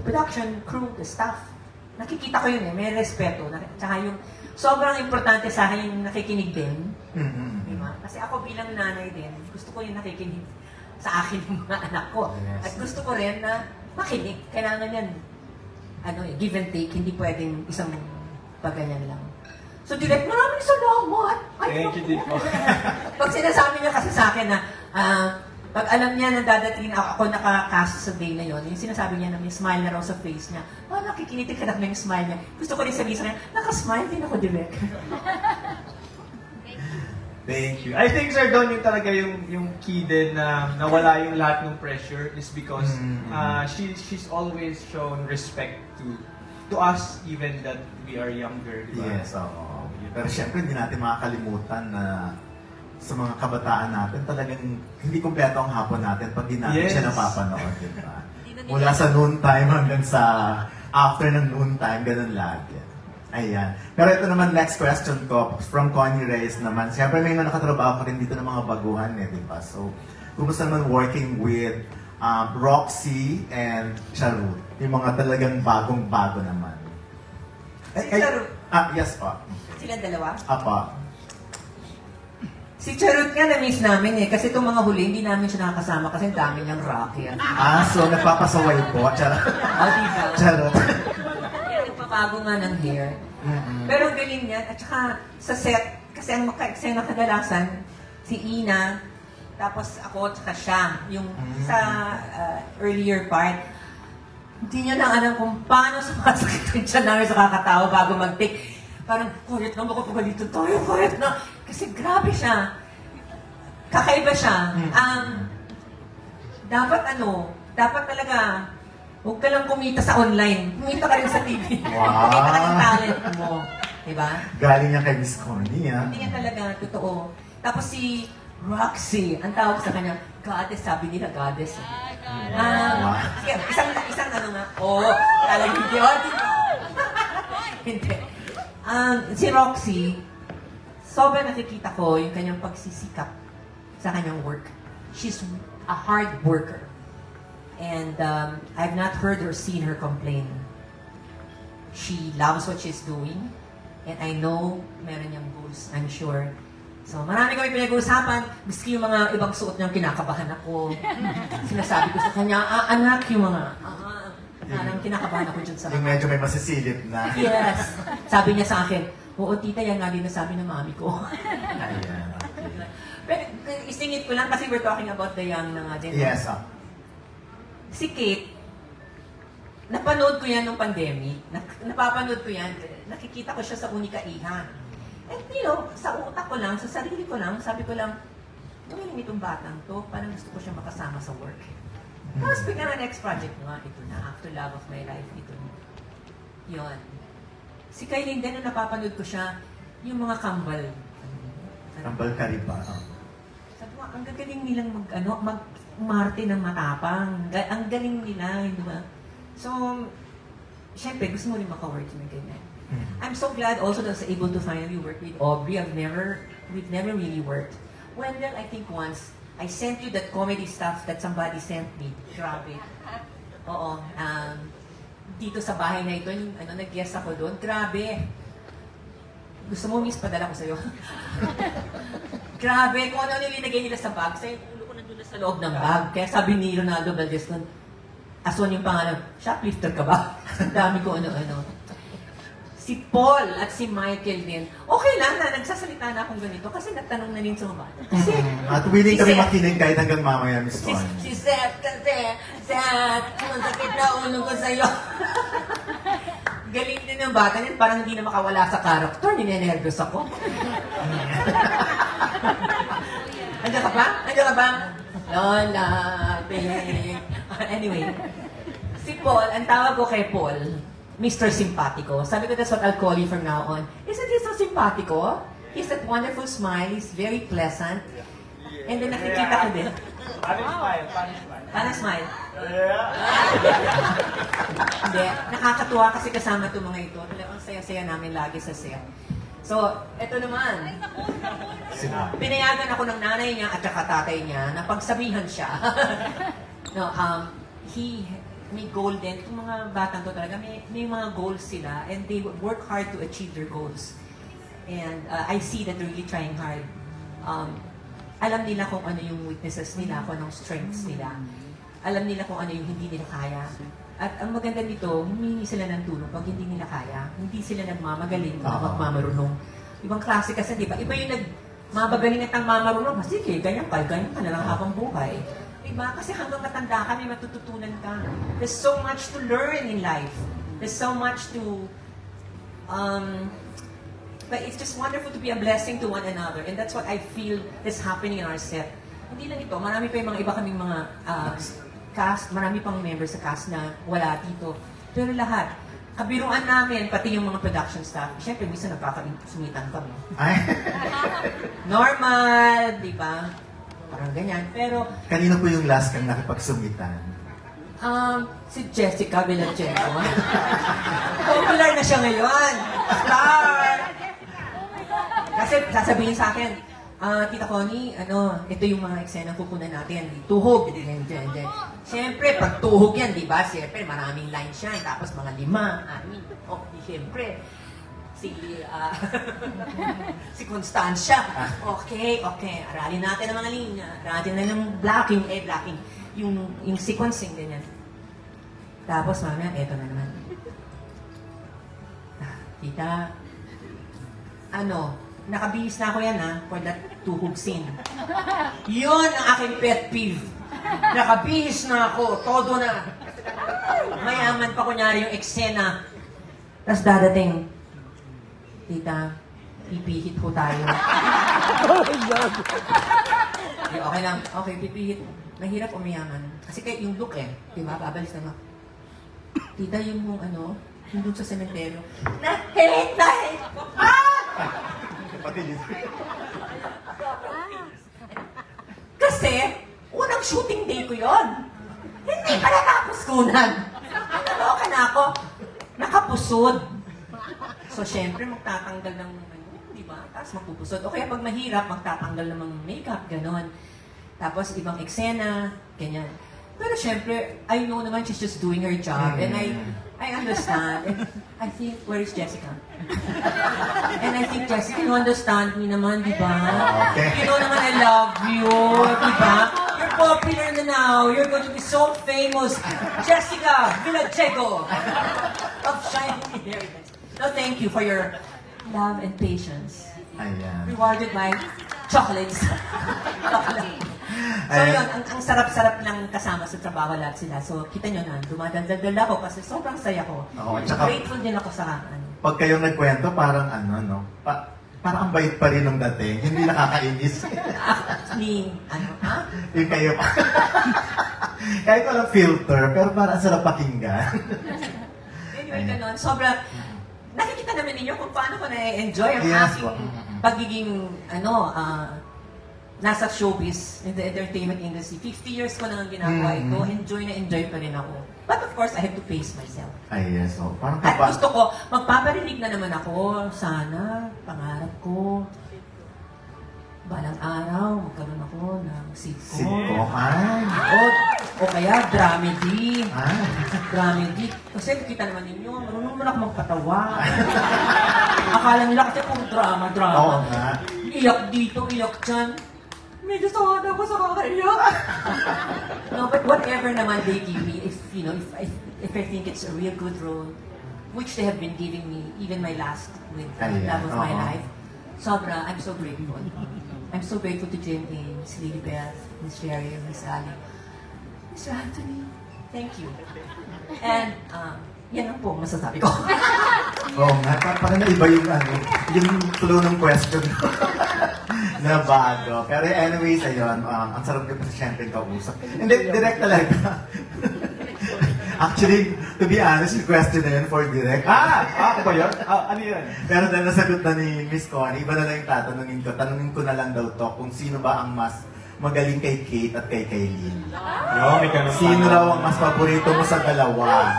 production crew, the staff. Nakikita ko yun may respeto. Tsaka yung sobrang importante sa akin yung nakikinig din. Diba? Kasi ako bilang nanay din, gusto ko yung nakikinig sa akin yung mga anak ko. Yes. At gusto ko rin na makinig. Kailangan yan, give and take, hindi pwedeng isang paganyan lang. So, Direk, maraming salamat! Thank you, Dipo. Pag sinasabi niya kasi sa akin na, pag alam niya na dadating ako nakakasa sa day na yon, yung sinasabi niya na may smile na raw sa face niya, nakikinitig ka na yung smile niya. Gusto ko rin sabihin sa kanya, nakasmile din ako, Direk. Thank you. I think, Sir Don, yung talaga yung key din na nawala yung lahat ng pressure is because she's always shown respect to us, even that we are younger. Diba? Yes, oo. Pero syempre, hindi natin makakalimutan na sa mga kabataan natin, talagang hindi kumpleto ang hapon natin pag di natin siya napapanood, diba? Mula sa noontime hanggang sa after ng noontime, ganun lagi. Ayan. Pero ito naman, next question ko, from Connie Reyes naman. Siyempre may nakatrabaho ka rin dito ng mga baguhan, diba? So, kumusta naman working with Roxy and Charut? Yung mga talagang bagong-bago naman. Si Charut? Yes po. Silang dalawa? Apa. Si Charut nga na-miss namin kasi itong mga huli, hindi namin siya nakakasama kasi ang dami niyang racket. So nagpapasaway po. Charot. Diba? Charot. Kaya nagpapago nga ng hair. Pero ang galing niyan, at saka sa set, kasi ang nakadalasan, si Ina, tapos ako, tsaka siya, yung sa earlier part, hindi niya na alam kung paano sumasakit yung tiyan namin sa kakatawa bago mag-take. Parang, kulit na, makapagalitan tayo, kulit na. Kasi grabe siya. Kakaiba siya. Dapat talaga, huwag ka lang kumita sa online. Kumita ka rin sa TV. Kumita ka ng talent mo. Diba? Galing niya kay Miss Connie, ha? Hindi niya talaga, totoo. Tapos si Roxy, ang tawag sa kanya, goddess, sabi nila goddess. Isang nga, talagang hindi. Hindi. Si Roxy, sobrang nakikita ko yung kanyang pagsisikap sa kanyang work. She's a hard worker. And I've not heard or seen her complain. She loves what she's doing. And I know meron niyang goals, I'm sure. So marami kami pinag-uusapan. Miski yung mga ibang suot niyang kinakabahan ako. Sinasabi ko sa kanya, anak, yung mga... Parang kinakabahan ako dyan sa... Yung medyo may masisilip na. Yes. Sabi niya sa akin, oo tita, yan nga din nasabi ng mami ko. Ayan. Pero isingit ko lang kasi we're talking about the young na nga din. Yes. Si Kate, napanood ko yan nung pandemic. Napapanood ko yan. Nakikita ko siya sa Unika-ihan. And you know, sa utak ko lang, sa sarili ko lang, sabi ko lang, galing itong batang to, parang gusto ko siya makasama sa work. Tapos bigla na next project nga, ito na, After Love of My Life, ito na. Yun. Si Kylie din, nung napapanood ko siya, yung mga kambal Rambal ka rin ba? Sabi ko, ang gagaling nilang mag-marte ng matapang. Ang galing nila, di ba? So, syempre, gusto mo rin maka-work na ganyan. I'm so glad also that I was able to finally work with Aubrey. We've never really worked. Wendell, I think once, I sent you that comedy stuff that somebody sent me. Grabe. Oo. Dito sa bahay na ito, yung nag-guest ako doon. Grabe. Gusto mo, miss, padala ko sa'yo. Grabe, kung ano nilinagay nila sa bag. Sa'yo, ulo ko nandun na sa loob ng bag. Kaya sabi ni Ronaldo Valdez nun, aswan yung pangalan, shoplifter ka ba? Ang dami ko ano-ano. Si Paul at si Michael din, okay lang na nagsasalita na akong ganito kasi natanong na rin sa mga bata. At willing kami makinig kahit hanggang mamaya, Miss Connie. Si Seth kasi, Seth, masakit na ulo ko sa'yo. Galing din ng bata niyan, parang hindi na makawala sa character, ninenervous ako. Andiyan ka ba? Andiyan ka ba? Lola, babe. Anyway, si Paul, ang tawag ko kay Paul, Mr. Simpatico. Sabi ko, that's what I'll call you from now on. Isn't he so simpatico? He has that wonderful smile. He's very pleasant. And then nakikita ko din. Paano smile? Hindi. Nakakatuwa kasi kasama itong mga ito. Talagang saya-saya namin lagi sa set. So, eto naman. Pinayagan ako ng nanay niya at saka tatay niya na pagsabihan siya. No, may goal din. Itong mga batang to talaga, may mga goals sila and they work hard to achieve their goals. And I see that they're really trying hard. Alam nila kung ano yung weaknesses nila, kung anong strengths nila. Alam nila kung ano yung hindi nila kaya. At ang maganda dito, humingi sila ng tulong pag hindi nila kaya. Hindi sila nagmamagaling o magmamarunong. Ibang klase kasi, di ba? Iba yung nagmamagaling at ang mamarunong. Sige, ganyan ka na lang habang buhay. Diba? Kasi hanggang matanda ka, may matututunan ka. There's so much to learn in life. There's so much to... but it's just wonderful to be a blessing to one another. And that's what I feel is happening in our set. Hindi lang ito, marami pa yung mga iba kaming mga cast, marami pang members sa cast na wala dito. Pero lahat, kabiruan namin, pati yung mga production staff, syempre, minsan nagkakasumitan kami. Normal, di ba? Parang ganyan, pero... Kanino po yung last kang nakipagsumitan? Si Jessica Villagenco. Popular na siya ngayon. Star! Kasi sasabihin sa akin, Tita Connie, ito yung mga eksena kukunan natin. Tuhog. Siyempre, pag tuhog yan, di ba? Siyempre, maraming lines yan. Tapos mga 5. Siyempre. Si Constancia. Okay. Aralin natin ang mga linya. Aralin na ng blocking. Yung sequencing, ganyan. Tapos, mamaya, eto na naman. Tita, nakabihis na ako yan, for that tuhog scene. Yun ang aking pet peeve. Nakabihis na ako. Todo na. Mayaman pa kunyari yung eksena. Tapos dadating, Tita, pipihit po tayo. Oh my God! Okay lang. Okay, pipihit. Mahirap umiyaman. Kasi kayo yung look Diba? Babalis na Tita, yung yung doon sa sementeryo. Nahit! Kasi, unang shooting day ko yon. Hindi pa natapos kunan. Naloka na ako. Nakapusod. So, syempre, magtatanggal ng, di ba? Tapos magpupusod. O kaya pag mahirap, magtatanggal ng mga makeup, ganon. Tapos, ibang eksena, ganyan. Pero syempre, I know naman she's just doing her job. And I understand. And I think, where is Jessica? And I think, Jessica, you understand me naman, di ba? You know naman I love you, di ba? You're popular na now. You're going to be so famous. Jessica Villagenco of Shining Inheritance. So thank you for your love and patience. Ayan. Rewarded by chocolates. So yun, ang sarap-sarap lang kasama sa trabaho lahat sila. So kita nyo na, dumadaldal ako kasi sobrang saya ko. Grateful din ako sa Pag kayong nagkwento, parang parang ang bait pa rin nung dating. Hindi nakakainis. Yung kayo pa. Kahit walang filter, pero parang sarap pakinggan. Anyway, ganun. Sobrang, nakikita naman ninyo kung paano ko na-enjoy ang aking pagiging, nasa showbiz, in the entertainment industry. 50 years ko nang ginagawa ito. Enjoy pa rin ako. But of course, I have to pace myself. Ay, yes. So, parang At gusto ko, magpaparinig na naman ako. Sana, pangarap ko, balang araw, magkaroon ako ng sitcom. Sitcom? Ay. O kaya, dramedy. Ay. Dramedy. Kasi kita naman ninyo, marunong naman ako magpatawa. Akala nila kasi kung drama. Oo nga. Iyak dito, iyak dyan. Medyo sawad ako sa kakaiyak. No, but whatever naman they give me, if I think it's a real good role, which they have been giving me, even my last with Love of My Life, sobra, I'm so grateful. I'm so grateful to Jim A, Miss Lilibeth, Miss Sherry, Miss Ali, Mr. Anthony. Thank you. And, yan ang po masasabi ko. Oo nga, parang naiba yung flow ng question na bago. Pero anyways, ayun, ang sarap ko kasi syempre kausap. Hindi, direct talaga. Actually, to be honest, yung question na yun for direct. Ako ba yun? Ano yun? Pero dahil nasagot na ni Miss Connie, iba na lang yung tatanungin ko. Tanungin ko na lang daw to kung sino ba ang mas magaling kay Kate at kay Kailin. Sino raw ang mas paborito mo sa dalawa?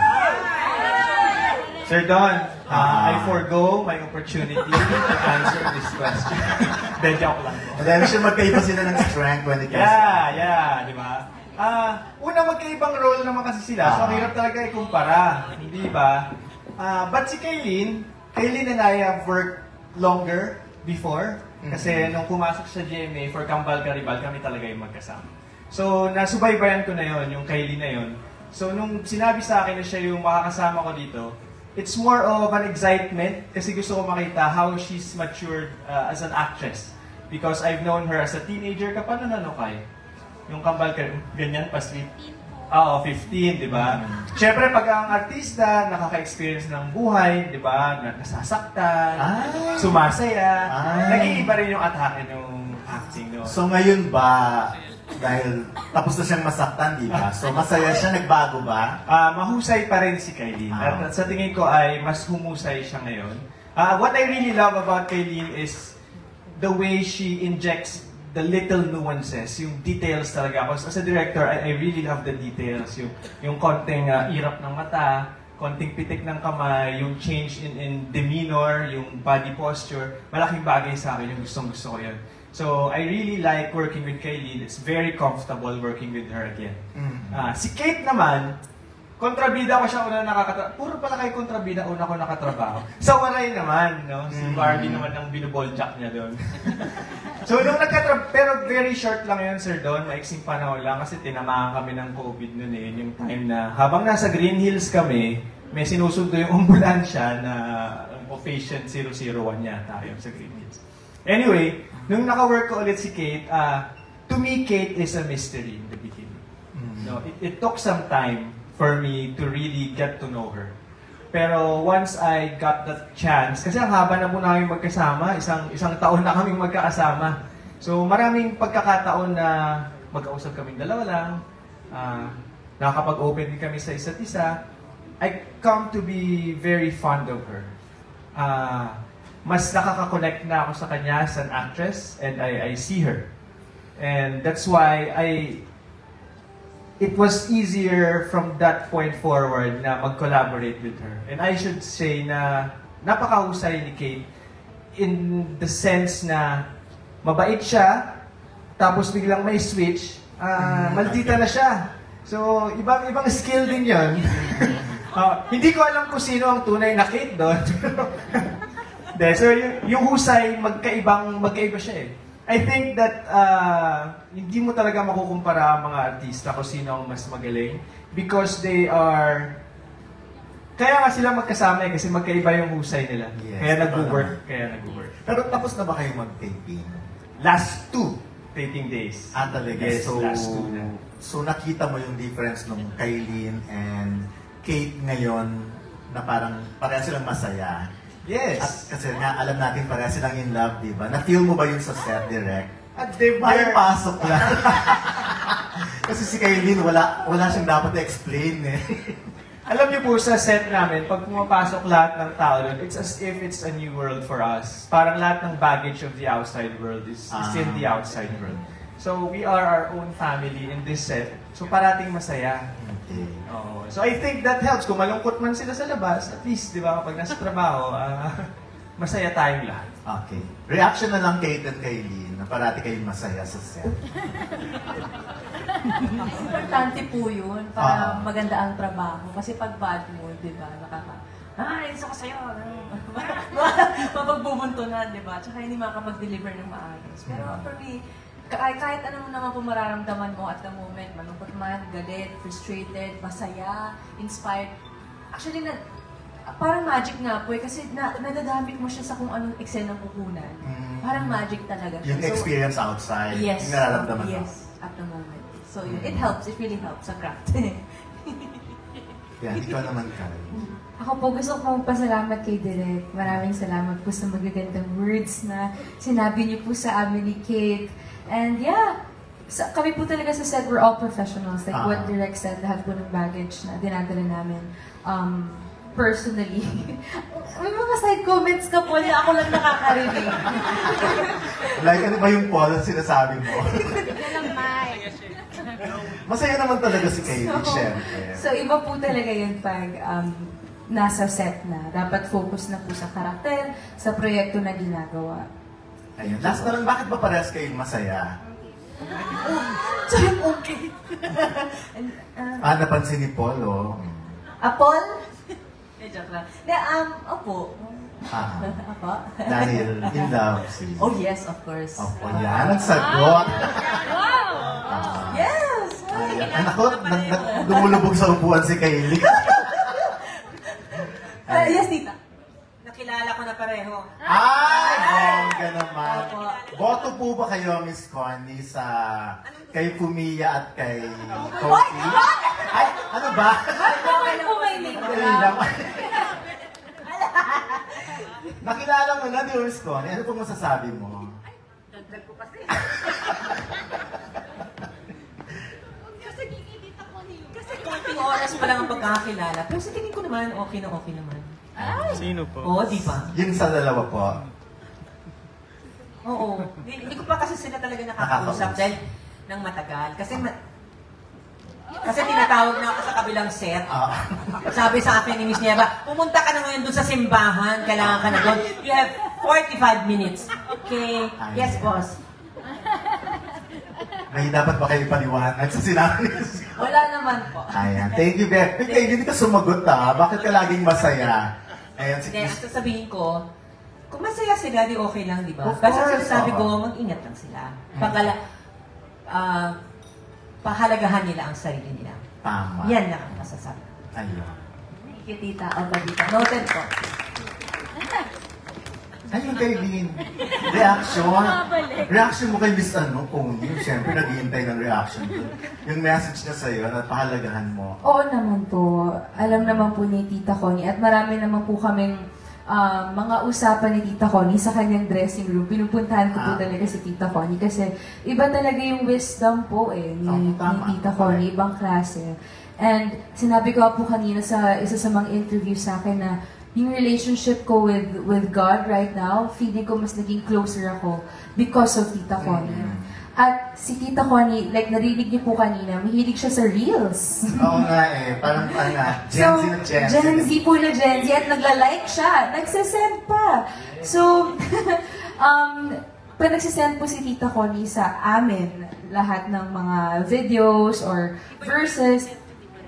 Sir Don, I forgo my opportunity to answer this question. Then, joke lang po. Dahil siya magkaiba sila ng strength when it comes di ba? Una, magkaibang role naman kasi sila, so hirap talaga ikumpara, hindi ba? But si Kailin and I have worked longer before, kasi nung pumasok sa GMA for Kambal Karibal, kami talaga yung magkasama. So, nasubaybayan ko na yon, yung Kailin na yon. So, nung sinabi sa akin na siya yung makakasama ko dito, it's more of an excitement kasi gusto ko makita how she's matured as an actress. Because I've known her as a teenager. Paano nanukay? Yung Kambal ka, ganyan, pa-sweet. 15, di ba? Siyempre, pag ang artista, nakaka-experience ng buhay, di ba? Nasasaktan, sumasaya, nag-iiba rin yung atake ng acting. No? So ngayon ba, dahil tapos na siyang masaktan, di ba? So masaya siya, nagbago ba? Mahusay pa rin si Kailin. At sa tingin ko ay mas humusay siya ngayon. What I really love about Kailin is the way she injects the little nuances, yung details talaga. As a director, I really love the details. Yung konting irap ng mata, konting pitik ng kamay, yung change in demeanor, yung body posture. Malaking bagay sa akin, yung gustong-gusto ko yun. So, I really like working with Kailin. It's very comfortable working with her again. Si Kate naman, kontrabida ko siya una nakakatrabaho. Puro pala kay kontrabida una ko nakatrabaho. Sa Waray naman, no? Si Barbie naman ang binuboljak niya doon. So, nung pero very short lang yun, Sir Don. Maiksing panahon lang kasi tinamaan kami ng COVID noon eh. Yung time na habang nasa Green Hills kami, may sinusundo yung ambulansya na patient 001 yata yun sa Green Hills. Anyway, nung naka-work ko ulit si Kate, to me, Kate is a mystery in the beginning. No, it took some time for me to really get to know her. Pero once I got that chance, kasi ang haba na po namin magkasama, isang taon na kaming magkakasama. So maraming pagkakataon na magkausap kaming dalawa lang, nakakapag-open din kami sa isa't isa. I come to be very fond of her. Mas nakaka-connect na ako sa kanya as an actress, and I see her. And that's why it was easier from that point forward na mag-collaborate with her. And I should say na napakahusay ni Kate in the sense na mabait siya, tapos biglang may switch, maldita na siya. So, ibang skill din yun. Hindi ko alam kung sino ang tunay na Kate doon. So, yung husay, magkaiba siya eh. I think that hindi mo talaga makukumpara ang mga artista kung sino ang mas magaling because they are... Kaya nga sila magkasama kasi magkaiba yung husay nila. Yes, kaya nag-work. Pero tapos na ba kayo mag-taping? Last 2 taping days. Talaga? Yes, so, last 2 na. So nakita mo yung difference ng Kailin and Kate ngayon na parang pareha silang masaya. Yes. At kasi nga, alam natin pareha silang in love, di ba? Na-feel mo ba yun sa set direct? At they were... Ay, pasok lang. Kasi si Kailin, wala siyang dapat i-explain eh. Alam niyo po, sa set namin, pag pumapasok lahat ng tao doon, it's as if it's a new world for us. Parang lahat ng baggage of the outside world is in the outside world. So, we are our own family in this set. So, parating masaya. Okay. Oo. So, I think that helps. Kung malungkot man sila sa labas, at least, di ba, kapag nasa trabaho, masaya tayong lahat. Okay. Reaction na lang Kate and Kaylin na parati kayong masaya sa set. Importante po yun para maganda ang trabaho. Kasi pag bad mood, di ba, isa ko sa'yo. Mapagbubuntunan, di ba? Tsaka hindi makakapag-deliver ng maayos. Pero for me, kahit ano naman po mararamdaman mo at the moment, malungkot man, galit, frustrated, masaya, inspired. Actually, parang magic nga po kasi nadadamit mo siya sa kung anong eksenang kukunan. Parang magic talaga siya. Yung experience outside, yes, yung nararamdaman mo. Yes, at the moment. So it helps, it really helps sa craft. Yan, ikaw naman, Kay. Ako po, gusto ko magpasalamat kay Direk. Maraming salamat po sa magagandang words na sinabi niyo po sa amin ni Kate. And yeah, kami po talaga sa set, we're all professionals. Like what Direk said, lahat po ng baggage na dinadala namin. Personally, may mga side comments ka po na ako lang nakakarinig. Like, ano ba yung Paul ang sinasabi mo? Masaya naman talaga si Kaylin, syempre. So, iba po talaga yun pag nasa set na. Dapat focus na po sa karakter, sa proyekto na ginagawa. Ayun. Last na lang, bakit ba parehas kayong masaya? Okay. Napansin ni Paul, oh. Paul? Joke lang. Opo. Apo? Dahil in love si... Oh yes, of course. Opo, yan ang sagot. Wow! Yes! Anak ko, lumulubog sa upuan si Kaylin. Yes, tita. Nakilala ko na pareho. Bongga naman. Boto po ba kayo, Miss Connie, sa kay Fumiya at kay Kofi? Ay, ano ba? Bakit po may makeup? Nakilala mo na, di ba, Miss Connie? Ano pong masasabi mo? Dagdag ko kasi. Kasi konting oras pa lang ang pagkakakilala. Pero sa tingin ko naman, okay na okay naman. Sino po? Oo, di ba? Yung sa dalawa po. Oo. Hindi ko pa kasi sila talaga nakakausap dahil ng matagal. Kasi tinatawag na ako sa kabilang set. Sabi sa akin ni Miss Nieva, pumunta ka na ngayon doon sa simbahan, kailangan ka na doon. You have 45 minutes. Okay. Yes, boss. May dapat ba kayo paliwanag sa sinabi? Wala naman po. Ayan. Thank you, Beth. Hindi ka sumagot, ha? Bakit ka laging masaya? Ayan, Hindi, ang sasabihin ko, kung masaya sila, di okay lang, di ba? Kasi sabi ko, mag-ingat lang sila. Pahalagahan nila ang sarili nila. Tama. Yan lang ang masasabi. Ayun. Thank you, tita. Tita. Noted po. Ayun, Kaylin. Reaction. Reaction mo kay Miss Connie. Siyempre, naghihintay ng reaction doon. Yung message niya sa'yo, na pahalagahan mo. Oo naman po. Alam naman po ni Tita Connie at marami naman po kaming mga usapan ni Tita Connie sa kanyang dressing room. Pinupuntahan ko po talaga si Tita Connie kasi iba talaga yung wisdom po ni Tita Connie, ibang klase. And sinabi ko po kanina sa isa sa mga interview sa akin na yung relationship ko with God right now, feeling ko mas naging closer ako because of Tita Connie. At si Tita Connie, like narinig niyo po kanina, mahilig siya sa Reels. Oo nga eh, parang Gen Z na Gen Z. Gen Z po na Gen Z at nagla-like siya, nagsasend pa. So, pag nagsasend po si Tita Connie sa amin, lahat ng mga videos or verses,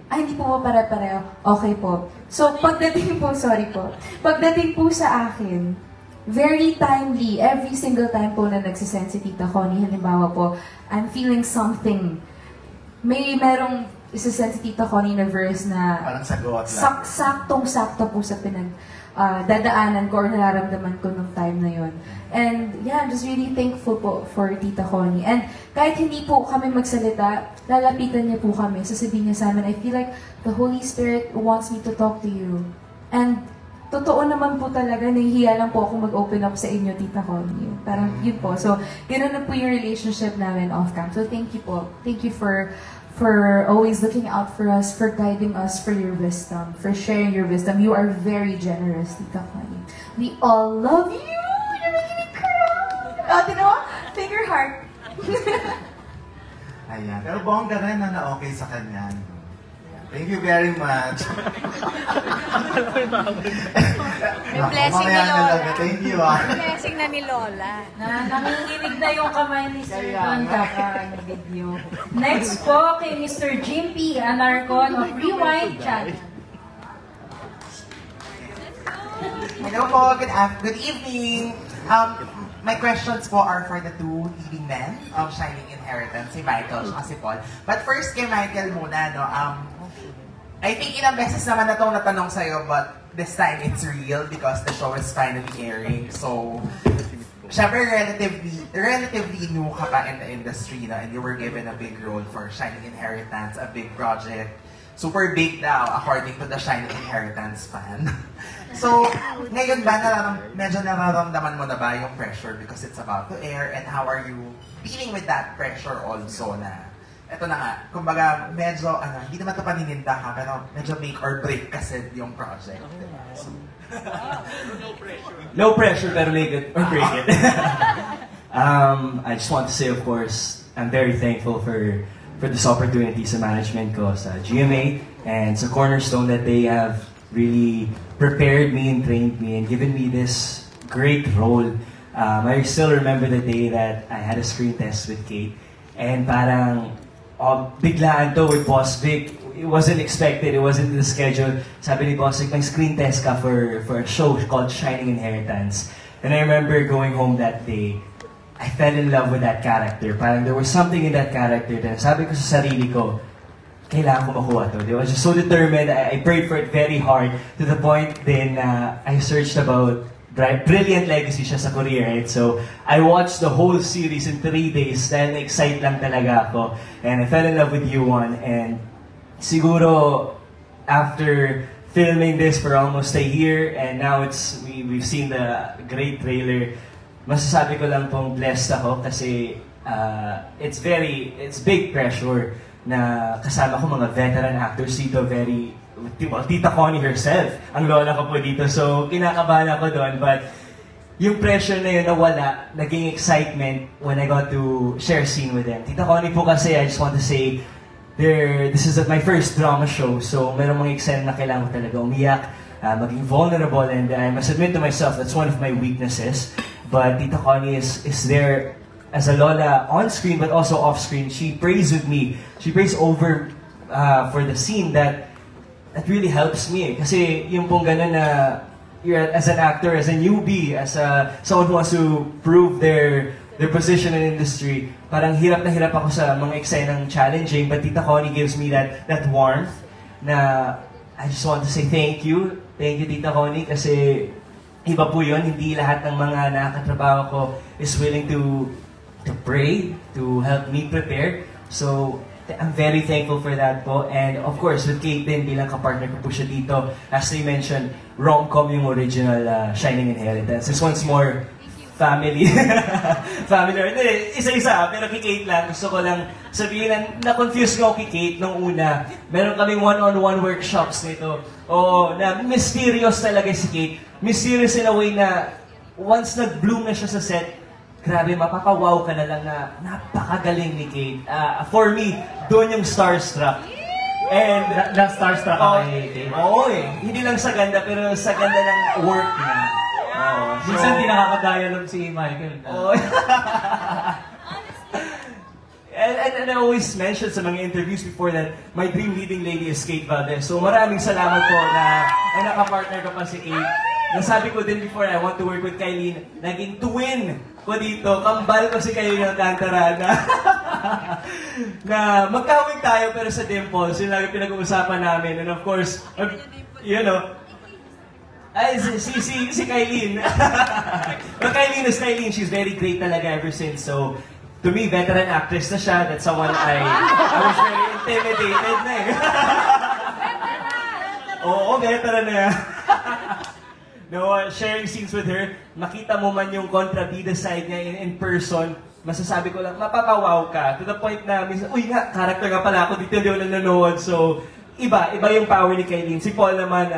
hindi po ba pare-pareho? Okay po. So, pagdating po sa akin, very timely, every single time po na nagsisend si Tita Connie, halimbawa po, I'm feeling something. Merong isasend si Tita Connie na verse na parang sagot lang. Saktong-sakto po sa dadaanan ko or nararamdaman ko nung time na yon. And yeah, I'm just really thankful po for Tita Connie. And kahit hindi po kami magsalita, lalapitan niya po kami. Sasabihin niya sa amin, I feel like the Holy Spirit wants me to talk to you. And totoo naman po talaga, nahihiya lang po ako mag-open up sa inyo, Tita Connie. Parang yun po. So, ganoon na po yung relationship namin off-cam. So, thank you po. Thank you for for always looking out for us, for guiding us, for your wisdom, for sharing your wisdom. You are very generous, Tita Connie. We all love you! You're making me cry! Oh, tino? Finger heart. Ayan. Pero bongga rin na okay sa kanya. Thank you very much. May blessing ni Lola. Thank you. Blessing na ni Lola. Nanginginig na yung kamay ni Sir Don kaka-video. Next po kay Mr. Jim P. Anarcon of Rewind Channel. Hello po, good evening. My questions po are for the two leading men of Shining Inheritance, si Michael at si Paul. But first kay Michael muna, no? I think ilang beses naman na itong natanong sa'yo, but this time it's real because the show is finally airing. So, syempre relatively new ka pa in the industry, no? And you were given a big role for Shining Inheritance, a big project. Super big daw, according to the Shining Inheritance fan. So, ngayon ba, medyo nararamdaman mo na ba yung pressure because it's about to air? And how are you dealing with that pressure also na, eto na nga, kumbaga, medyo, hindi naman ito panininda ka, pero medyo make or break kasi yung project. So, no pressure, pero make it or break it. I just want to say, of course, I'm very thankful for this opportunity sa management ko sa GMA and sa Cornerstone that they have really prepared me and trained me and given me this great role. I still remember the day that I had a screen test with Kate and parang biglaan to with Boss Vic. It wasn't expected, it wasn't in the schedule. Sabi ni Boss Vic, may screen test ka for a show called Shining Inheritance. And I remember going home that day, I fell in love with that character. Parang there was something in that character that sabi ko sa sarili ko, kailangan ko makuha to. I was just so determined. I prayed for it very hard to the point then I searched about Brilliant Legacy siya sa Korea, right? So I watched the whole series in 3 days dahil na-excite lang talaga ako. And I fell in love with Yuwon. And siguro after filming this for almost a year and now we've seen the great trailer, masasabi ko lang pong blessed ako kasi it's big pressure na kasama ko mga veteran actors dito, Tita Connie herself, ang lola ko po dito. So, kinakabahan ako doon. But yung pressure na yun nawala, naging excitement when I got to share scene with them. Tita Connie po kasi, I just want to say, this is my first drama show. So, merong mga eksena na kailangan ko talaga umiyak, maging vulnerable, and I must admit to myself, that's one of my weaknesses. But Tita Connie is there as a lola on screen but also off screen. She prays with me. She prays over for the scene that really helps me. Kasi yung pong ganun na you're as an actor, as a newbie, as someone who wants to prove their position in industry, parang hirap na hirap ako sa mga eksenang challenging, but Tita Connie gives me that warmth na I just want to say thank you. Thank you, Tita Connie, kasi iba po yun, hindi lahat ng mga nakakatrabaho ko is willing to pray, to help me prepare. So, I'm very thankful for that po. And of course, with Kate din, bilang kapartner ko po siya dito, as they mentioned, rom-com yung original Shining Inheritance. This one's more family. Family. Isa-isa, pero kay Kate lang. Gusto ko lang sabihin na-confuse ko kay Kate nung una. Meron kaming one-on-one workshops nito. Na mysterious talaga si Kate. Mysterious in a way na once nag-bloom na siya sa set, grabe, mapapawaw ka na lang na napakagaling ni Kate. For me, doon yung starstruck. And na-starstruck ka kay Kate? Oo Hindi lang sa ganda, pero sa ganda ng work niya. Minsan di nakaka-dialogue si Michael. And I always mention sa mga interviews before that my dream leading lady is Kate Valdez. So maraming salamat po na nakapartner ko pa si Kate. Nasabi ko din before, I want to work with Kylene. Naging twin ko dito. Kambal ko si Kylene Alcantara na magkawig tayo pero sa dimples. Yun lang yung pinag-uusapan namin. And of course, you know, si Kylene. But Kylene is Kylene. She's very great talaga ever since. So, to me, veteran actress na siya. That's someone I was very intimidated na Oo, veteran na yan. No, sharing scenes with her, makita mo man yung kontrabida side niya in person, masasabi ko lang, mapapawaw ka. To the point na, minsan, uy nga, character nga pala ako dito, hindi ko nanonood. So, iba yung power ni Kailin. Si Paul naman,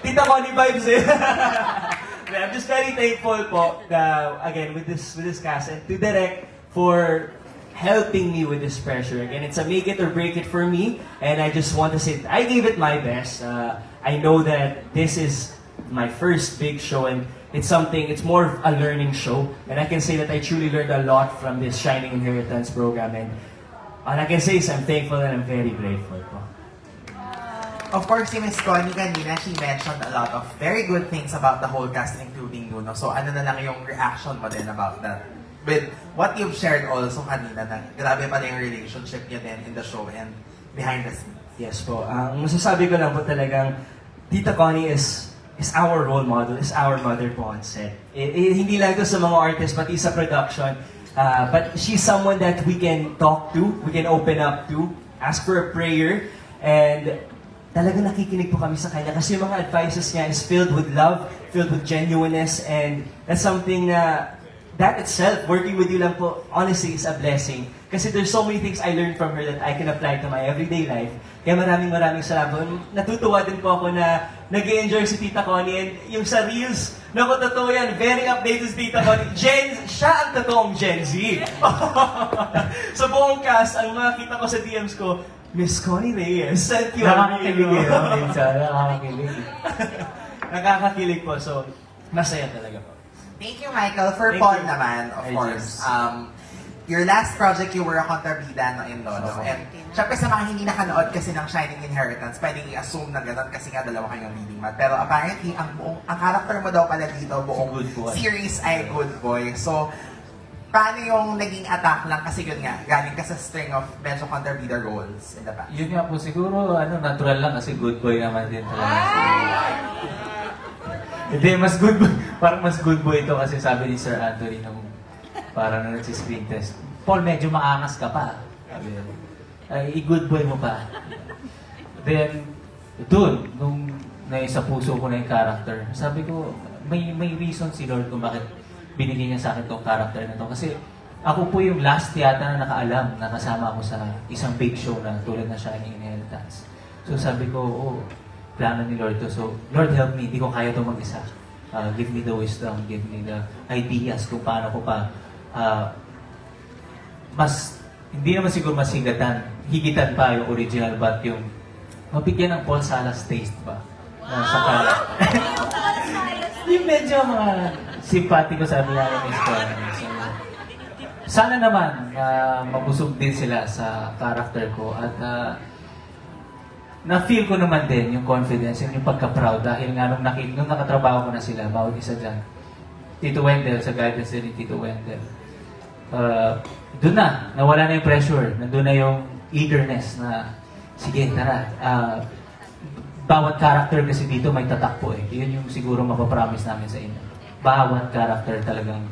Tita Connie vibes eh. I'm just very thankful po, again, with this cast, and to Direk for helping me with this pressure. Again, it's a make it or break it for me, and I just want to say I gave it my best. I know that this is my first big show, and it's more of a learning show, and I can say that I truly learned a lot from this Shining Inheritance program, and all I can say is I'm thankful and I'm very grateful po. Of course, si Miss Connie kanina, she mentioned a lot of very good things about the whole cast, including Nuno. So ano na lang yung reaction mo din about that? With what you've shared also kanina, na grabe pala yung relationship niya din in the show and behind the scenes. Yes po. Ang masasabi ko lang po talagang, Tita Connie is our role model, is our mother po on set. Hindi lang ito sa mga artists, pati sa production. But she's someone that we can talk to, we can open up to, ask for a prayer, and talagang nakikinig po kami sa kanya kasi yung mga advices niya is filled with love, filled with genuineness, and that's something na that itself, working with you lang po, honestly, is a blessing. Kasi there's so many things I learned from her that I can apply to my everyday life. Kaya maraming salamat. Natutuwa din po ako na nag-enjoy si Tita Connie, and yung sa Reels, naku, totoo yan, very updated si Tita Connie. Siya ang totoong Gen Z. Sa buong cast, ang makita ko sa DMs ko, Miss Connie Reyes, sent you a Nakakakilig Nakakakilig. Nakakakilig po, so masaya talaga po. Thank you, Michael. For Paul naman, of course. Your last project, you were a kontrabida in Lolo. And syempre sa mga hindi nakanood kasi ng Shining Inheritance, pwedeng i-assume na gano'n kasi nga dalawa kayong leading man. Pero apparently, ang character mo daw pala dito, buong series ay good boy. So, paano yung naging attack lang? Kasi yun nga, galing ka sa string of medyo kontrabida roles in the past. Yun nga po, siguro natural lang kasi good boy naman din talaga. Hindi, parang mas good boy ito kasi sabi ni Sir Anthony nung parang na nagsi-screen test. Paul, medyo maangas ka pa. Sabi ay, i-good boy mo pa. Then, doon, nung naisa puso ko na yung character, sabi ko, may reason si Lord kung bakit binigay niya sa akin tong character na to. Kasi ako po yung last yata na nakaalam na kasama ako sa isang big show na tulad na Shining Inheritance. So sabi ko, plano ni Lord to. So, Lord help me, hindi ko kaya ito mag-isa. Give me the wisdom, give me the ideas kung paano ko pa hindi naman siguro higitan pa yung original, but yung mabigyan ng Paul Salas taste ba? Sa yung medyo mga simpatiko sabi niya ng story. So, sana naman mabusog din sila sa character ko at na-feel ko naman din yung confidence and yung pagka-proud dahil nga nung nakatrabaho ko na sila, bawat isa dyan, Tito Wendell, sa guidance din ni Tito Wendell. Doon na, nawala na yung pressure, nandun na yung eagerness na, sige, tara, bawat character kasi dito may tatakpo eh. Yun yung siguro mapapromise namin sa inyo. Bawat character talagang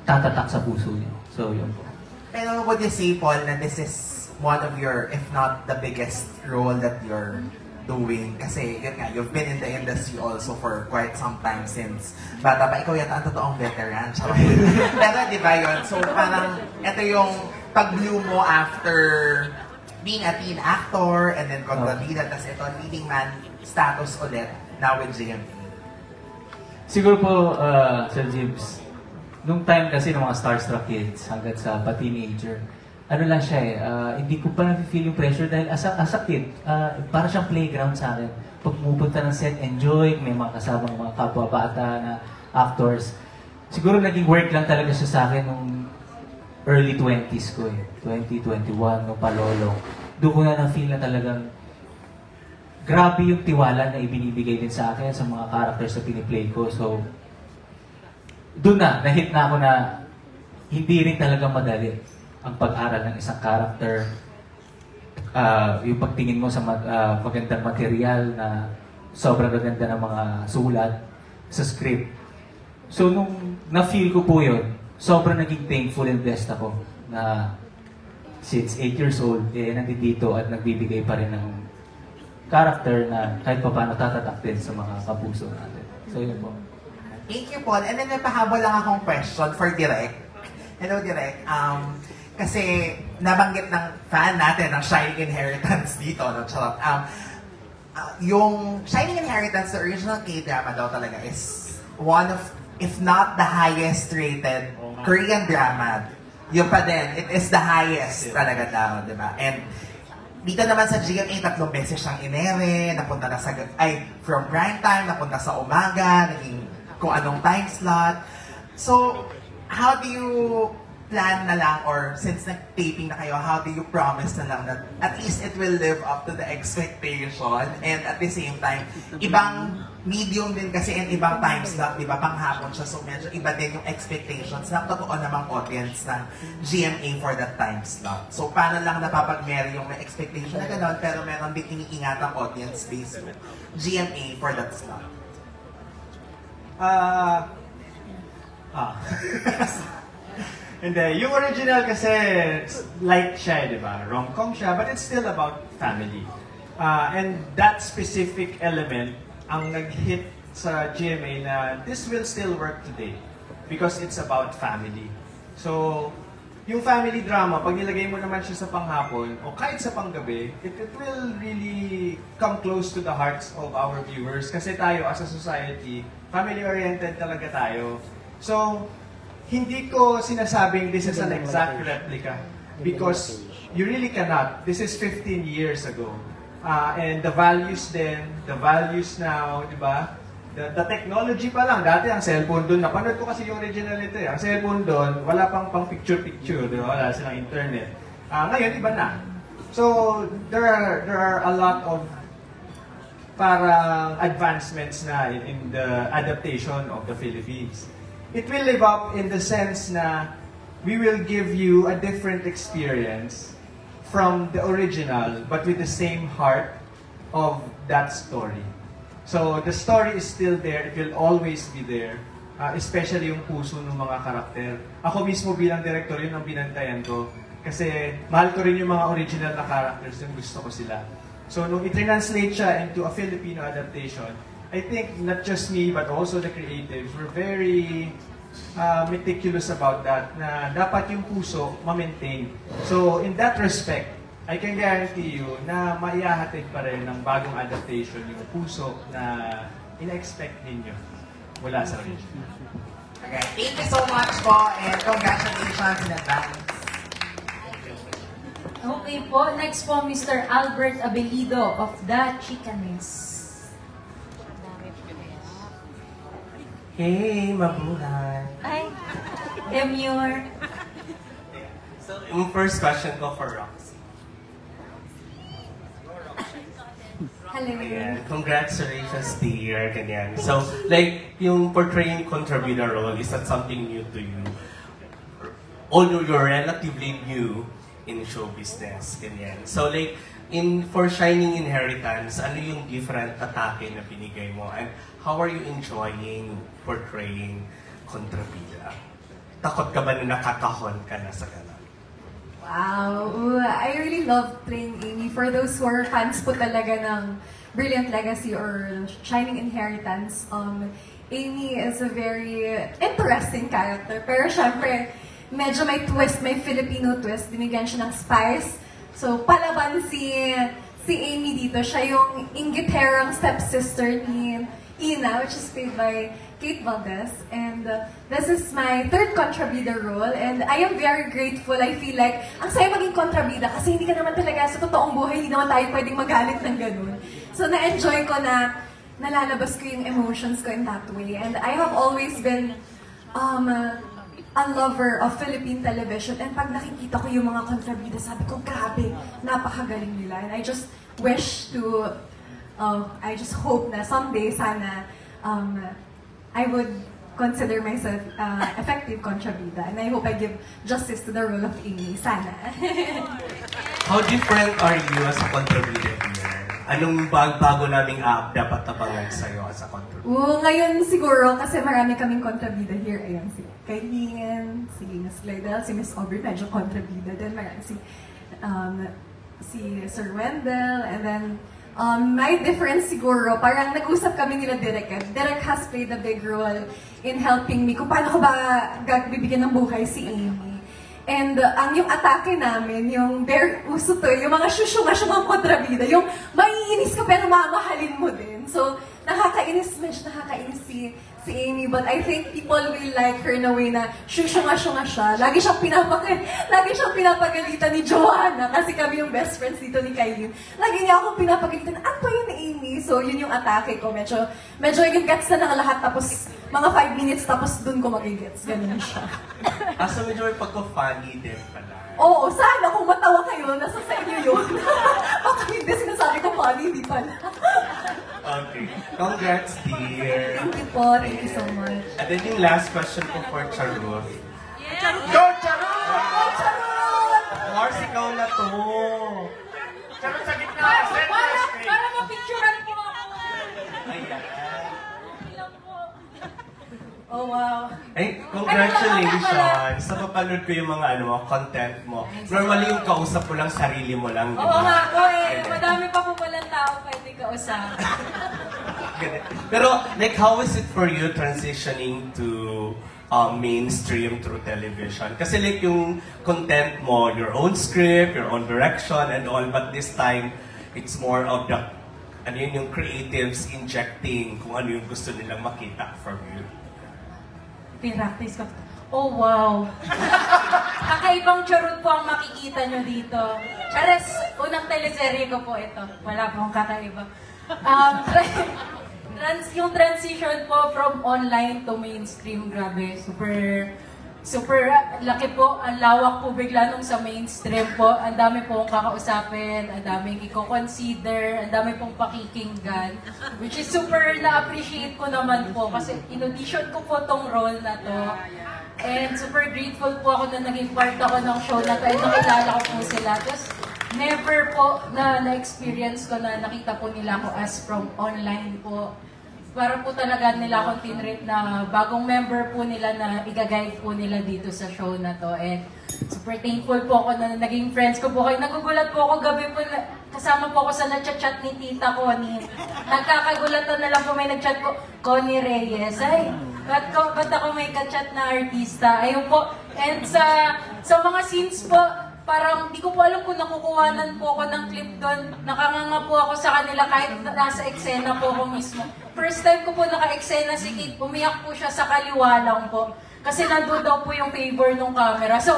tatatak sa puso niyo. So, yun po. Pero would you say, Paul, na this is one of your, if not the biggest role that you're doing? Kasi, yun nga, you've been in the industry also for quite some time since bata pa. Ikaw yata ang totoong veteran. Pero di ba yun? So, parang, ito yung pag-bloom mo after being a teen actor and then kontrabida, tas ito, leading man status ulit now with JMP. Siguro po, Sir Jibs, nung time kasi ng mga starstruck kids hanggang sa pa-teenager, ano lang siya hindi ko pa na-feel yung pressure dahil as a kid, para siyang playground sa akin. Pag pupunta ng set, enjoy, may mga kasamang mga kapwa-bata na actors. Siguro naging work lang talaga siya sa akin nung early 20s ko 2021, nung palolo. Doon ko na na-feel na talagang grabe yung tiwala na ibinibigay din sa akin sa mga characters na piniplay ko. So, doon na-hit na ako na hindi rin talaga madali ang pag-aral ng isang character, yung pagtingin mo sa magandang material na sobrang gaganda ng mga sulat sa script. So, nung na-feel ko po yun, sobrang naging thankful and blessed ako na since 8 years old, nandito at nagbibigay pa rin ng character na kahit pa paano tatatak din sa mga kapuso natin. So, yun po. Thank you, Paul. And then may pahabol lang akong question for Direk. Hello, Direk. Kasi nabanggit ng fan natin ng Shining Inheritance dito, no? Charot. Yung Shining Inheritance, the original K-drama daw talaga is one of, if not the highest rated Korean drama. Yung pa din, it is the highest talaga daw, di ba? And dito naman sa GMA, 3 beses siyang inere, napunta na sa, from prime time, napunta sa umaga, naging kung anong time slot. So, how do you plan na lang, or since nag-taping na kayo, how do you promise na lang that at least it will live up to the expectation, and at the same time, ibang medium din kasi and ibang time slot, di ba, panghapon siya, so medyo iba din yung expectations ng totoo namang audience ng GMA for that time slot. So, paano lang napapag-marry yung may expectation na gano'n, pero meron din iniingatang audience base with GMA for that slot? Hindi, yung original kasi light siya, di ba? Rom-com siya, but it's still about family. And that specific element ang nag-hit sa GMA na this will still work today because it's about family. So, yung family drama, pag nilagay mo naman siya sa panghapon o kahit sa panggabi, it will really come close to the hearts of our viewers kasi tayo as a society, family-oriented talaga tayo. So, hindi ko sinasabing this is an exact replica because you really cannot. This is 15 years ago. And the values then, the values now, di ba? The technology pa lang. Dati ang cellphone doon, napanood ko kasi yung original nito eh. Ang cellphone doon, wala pang picture-picture, di ba? Wala silang internet. Ngayon, iba na. So, there are a lot of parang advancements na in the adaptation of the Philippines. It will live up in the sense na we will give you a different experience from the original, but with the same heart of that story. So the story is still there, it will always be there, especially yung puso ng mga karakter. Ako mismo bilang director, yun ang binantayan ko. Kasi mahal ko rin yung mga original na characters, yung gusto ko sila. So nung i-translate siya into a Filipino adaptation, I think not just me but also the creatives were very meticulous about that, na dapat yung puso ma-maintain. So in that respect, I can guarantee you na maihahatid pa rin ng bagong adaptation yung puso na ina-expect ninyo mula sa original. Okay, thank you so much po and congratulations in advance. Okay po, next po Mr. Albert Abelido of The Chicanes. Hey, mabuhay. Ay, Emure. So, yung first question ko for Roxy. Hello. Ayan, congratulations dear, ganyan. So, like, yung portraying contributor role, is that something new to you? Although you're relatively new in show business, ganyan. So, like, for Shining Inheritance, ano yung different atake na binigay mo? And how are you enjoying portraying kontrabida? Takot ka ba na nakakahon ka na sa ganun? Wow! I really love playing Amy. For those who are fans po talaga ng Brilliant Legacy or Shining Inheritance, Amy is a very interesting character. Pero syempre, medyo may twist, may Filipino twist. Binigyan siya ng spice. So, palaban si Amy dito. Siya yung inggiterang stepsister ni Ina, which is played by Kate Valdez. And this is my third kontrabida role. And I am very grateful. I feel like, ang saya maging kontrabida kasi hindi ka naman talaga sa totoong buhay, hindi naman tayo pwedeng magalit ng ganun. So, na-enjoy ko na nalalabas ko yung emotions ko in that way. And I have always been a lover of Philippine television. And pag nakikita ko yung mga kontrabida, sabi ko, grabe, napakagaling nila. And I just wish to, I just hope na someday sana I would consider myself effective kontrabida. And I hope I give justice to the role of Amy. Sana. How different are you as a kontrabida here? Anong bago naming dapat tabangan sa'yo as a kontrabida? Ngayon siguro, kasi marami kaming kontrabida here. Ayan, si Kailin, si Miss Glidel, si Miss Aubrey, medyo kontrabida. Then marami si Sir Wendell, and then My difference siguro, parang nag-usap kami nila Derek. Derek has played a big role in helping me kung paano ko ba bibigyan ng buhay si Amy. And yung atake namin, yung very uso to, yung mga syusyunga-syungang kontrabida, yung maiinis ka pero mamahalin mo din. So, medyo nakakainis si Amy, but I think people will like her in a way na syusyunga-syunga siya. Lagi siyang pinapagalitan ni Joanna, kasi kami yung best friends dito ni Kailin. Lagi niya akong pinapagalitan, ano ba yun Amy? So, yun yung atake ko. Medyo i-gets na ng lahat, tapos mga 5 minutes, tapos dun ko mag-gets. Ganun siya. So medyo may pagka-funny din pala. Oo, sana kung matawa kayo, nasa sa inyo yun. Baka hindi sinasabi ko funny, hindi pala. Okay. Congrats, dear. Thank you po. Thank you so much. And then yung last question ko for Charot. Yeah. Go, Charot! Go, Charot! Mars, ikaw na to. Charot sa gitna. Para mapicturean po ako. Ayan. Oh, wow. Hey, congratulations! Sa mapanood ko yung mga content mo. Normally yung kausap mo lang, sarili mo lang, di ba? Oo nga po madami pa po palang tao pwede kausap. Pero, like, how is it for you transitioning to mainstream through television? Kasi like yung content mo, your own script, your own direction and all, but this time, it's more of the, yung creatives injecting kung ano yung gusto nilang makita from you. Pinractice ko. Oh, wow. Kakaibang Charot po ang makikita nyo dito. Chares, unang teleserye ko po ito. Wala pong kakaiba. Yung transition po from online to mainstream, grabe, super laki po, ang lawak po bigla nung sa mainstream po. Ang dami pong kakausapin, ang daming i-consider, ang dami pong pakikinggan. Which is super na-appreciate ko naman po kasi in-audition ko po tong role na to. And super grateful po ako na naging part ako ng show na to. And nakilala ko po sila. Tapos never po na-experience ko na nakita po nila ako as from online po. Para po talaga nila akong tinrate na bagong member po nila na i-guide po nila dito sa show na to. And super thankful po ako na naging friends ko po kayo. Nagugulat po ako gabi po, kasama po ako sa nagchat-chat ni Tita Connie. Nagkakagulatan na lang po may nagchat ko, Connie Reyes. Ay, ba't ako may kachat na artista? Ayun po. And sa mga scenes po, parang di ko po alam kung nakukuhanan po ako ng clip doon. Nakanganga po ako sa kanila kahit nasa eksena po ako mismo. First time ko po naka-eksena si Kate, umiyak po siya sa kaliwa lang po. Kasi nandun daw po yung favor ng camera. So,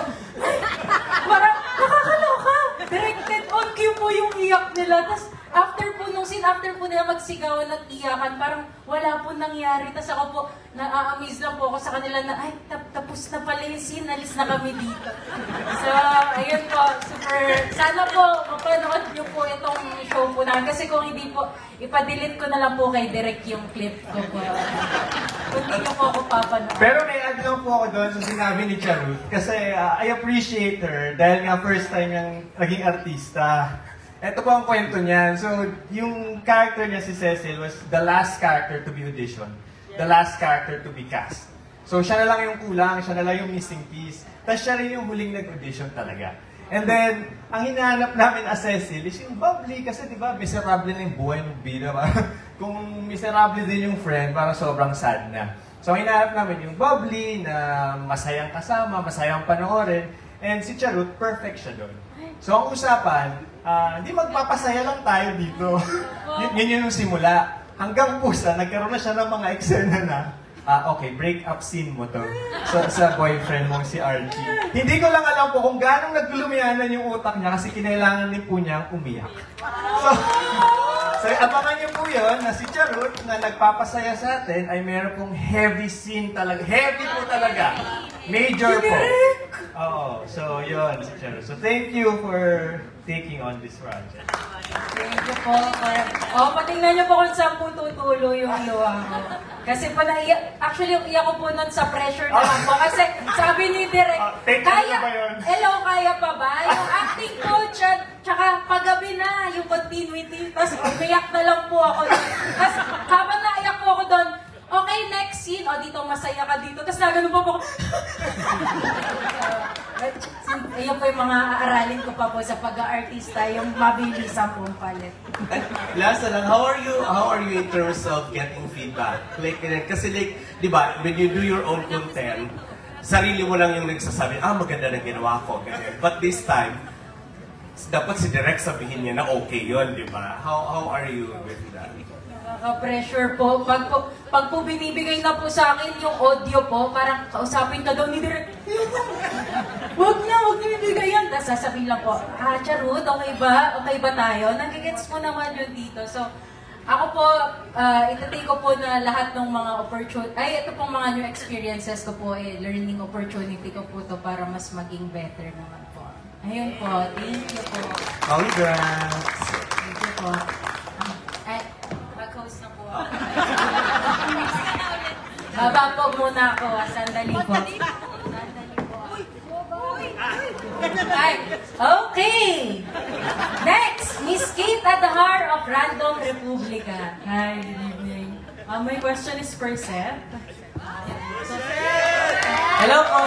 parang nakakaloka. Directed on cue po yung iyak nila. Tapos after po nung scene, after po nila magsigawan at iyakan, parang wala po nangyari. Tapos ako po, na-amaze lang po ako sa kanila na, ay, tapos na pala yung scene, alis na kami dito. So, ayun po, super, sana po, mapanood niyo po itong show po namin. Kasi kung hindi po, ipa-delete ko na lang po kay Derek yung clip ko po. Kung hindi niyo po ako papanood. Pero may add lang po ako doon sa sinabi ni Charot. Kasi I appreciate her dahil nga first time yung naging artista. Ito po ang kwento niyan. So, yung character niya si Cecil was the last character to be auditioned. The last character to be cast. So, siya na lang yung kulang, siya na lang yung missing piece. Tapos siya rin yung huling nag-audition talaga. And then, ang hinahanap namin as Cecil is yung bubbly. Kasi di ba, miserable na yung buhay ng bida. Kung miserable din yung friend, parang sobrang sad na. So, ang hinahanap namin yung bubbly na masayang kasama, masayang panoorin. And si Charot, perfect siya doon. So, ang usapan, hindi magpapasaya lang tayo dito. Yun yung simula. Hanggang po nagkaroon na siya ng mga eksena na, okay, break-up scene mo to sa boyfriend mong si Archie. Hindi ko lang alam po kung gano'ng naglumiyanan yung utak niya kasi kinailangan din po niyang umiyak. So abangan niyo po yun na si Charot na nagpapasaya sa atin ay meron pong heavy scene talaga. Heavy po talaga. Major po. Oo, so yun si Charot. So thank you for taking on this project. Thank you po. Patingnan niyo po kung saan po tutulo yung luha ko. Kasi po naiyak, actually yung iyak ko po nun sa pressure naman po. Kasi sabi ni Direk, kaya, hello, kaya pa ba? Yung acting coach at tsaka paggabi na, yung continuity. Tapos umiyak na lang po ako. Tapos habang naiyak po ako doon, okay, next scene. O, dito masaya ka dito. Tapos nagano po ako. ayun po yung mga aaralin ko pa po sa pag-aartista, yung mabilisan pong palit. Last na lang, how are you in terms of getting feedback? Like, kasi like, di ba, when you do your own content, sarili mo lang yung nagsasabi, maganda na ginawa ko, ganyan. But this time, dapat si Direk sabihin niya na okay yun, di ba? How are you with that? Nakaka-pressure po. Pag po binibigay na po sa akin yung audio po, parang kausapin ka daw ni Direk, huwag niya ibigay yan. Tapos sasabihin lang po, Charud, okay ba? Okay ba tayo? Nagigets mo naman yun dito. So, ako po, itatake ko po na lahat ng mga opportunity, ito pong mga new experiences ko po, learning opportunity ko po to para mas maging better naman po. Ayun po, thank you po. Congrats! Thank you po. Mag-host na po ako. Baba po muna ako, sandali po. Ay, okay! Next, Miss Kate Adhar of Random Republica. Hi, good evening. My question is for Seth. Hello po!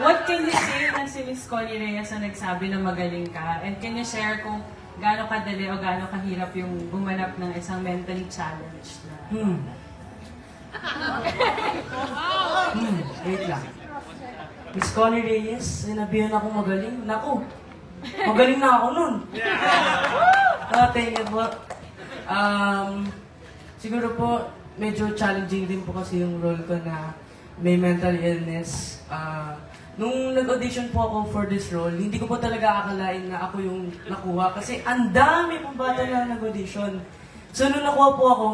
What can you say na si Miss Connie Reyes na nagsabi na magaling ka? And can you share kung gaano kadali o gaano kahirap yung gumanap ng isang mentally challenged na? Wait lang. Miss Connie Reyes, sinabihan ako magaling. Naku, magaling na ako nun. Thank you po. Siguro po, medyo challenging din po kasi yung role ko na may mental illness. Nung nag-audition po ako for this role, hindi ko po talaga akalain na ako yung nakuha. Kasi ang dami pong bata na nag-audition. So nung nakuha po ako,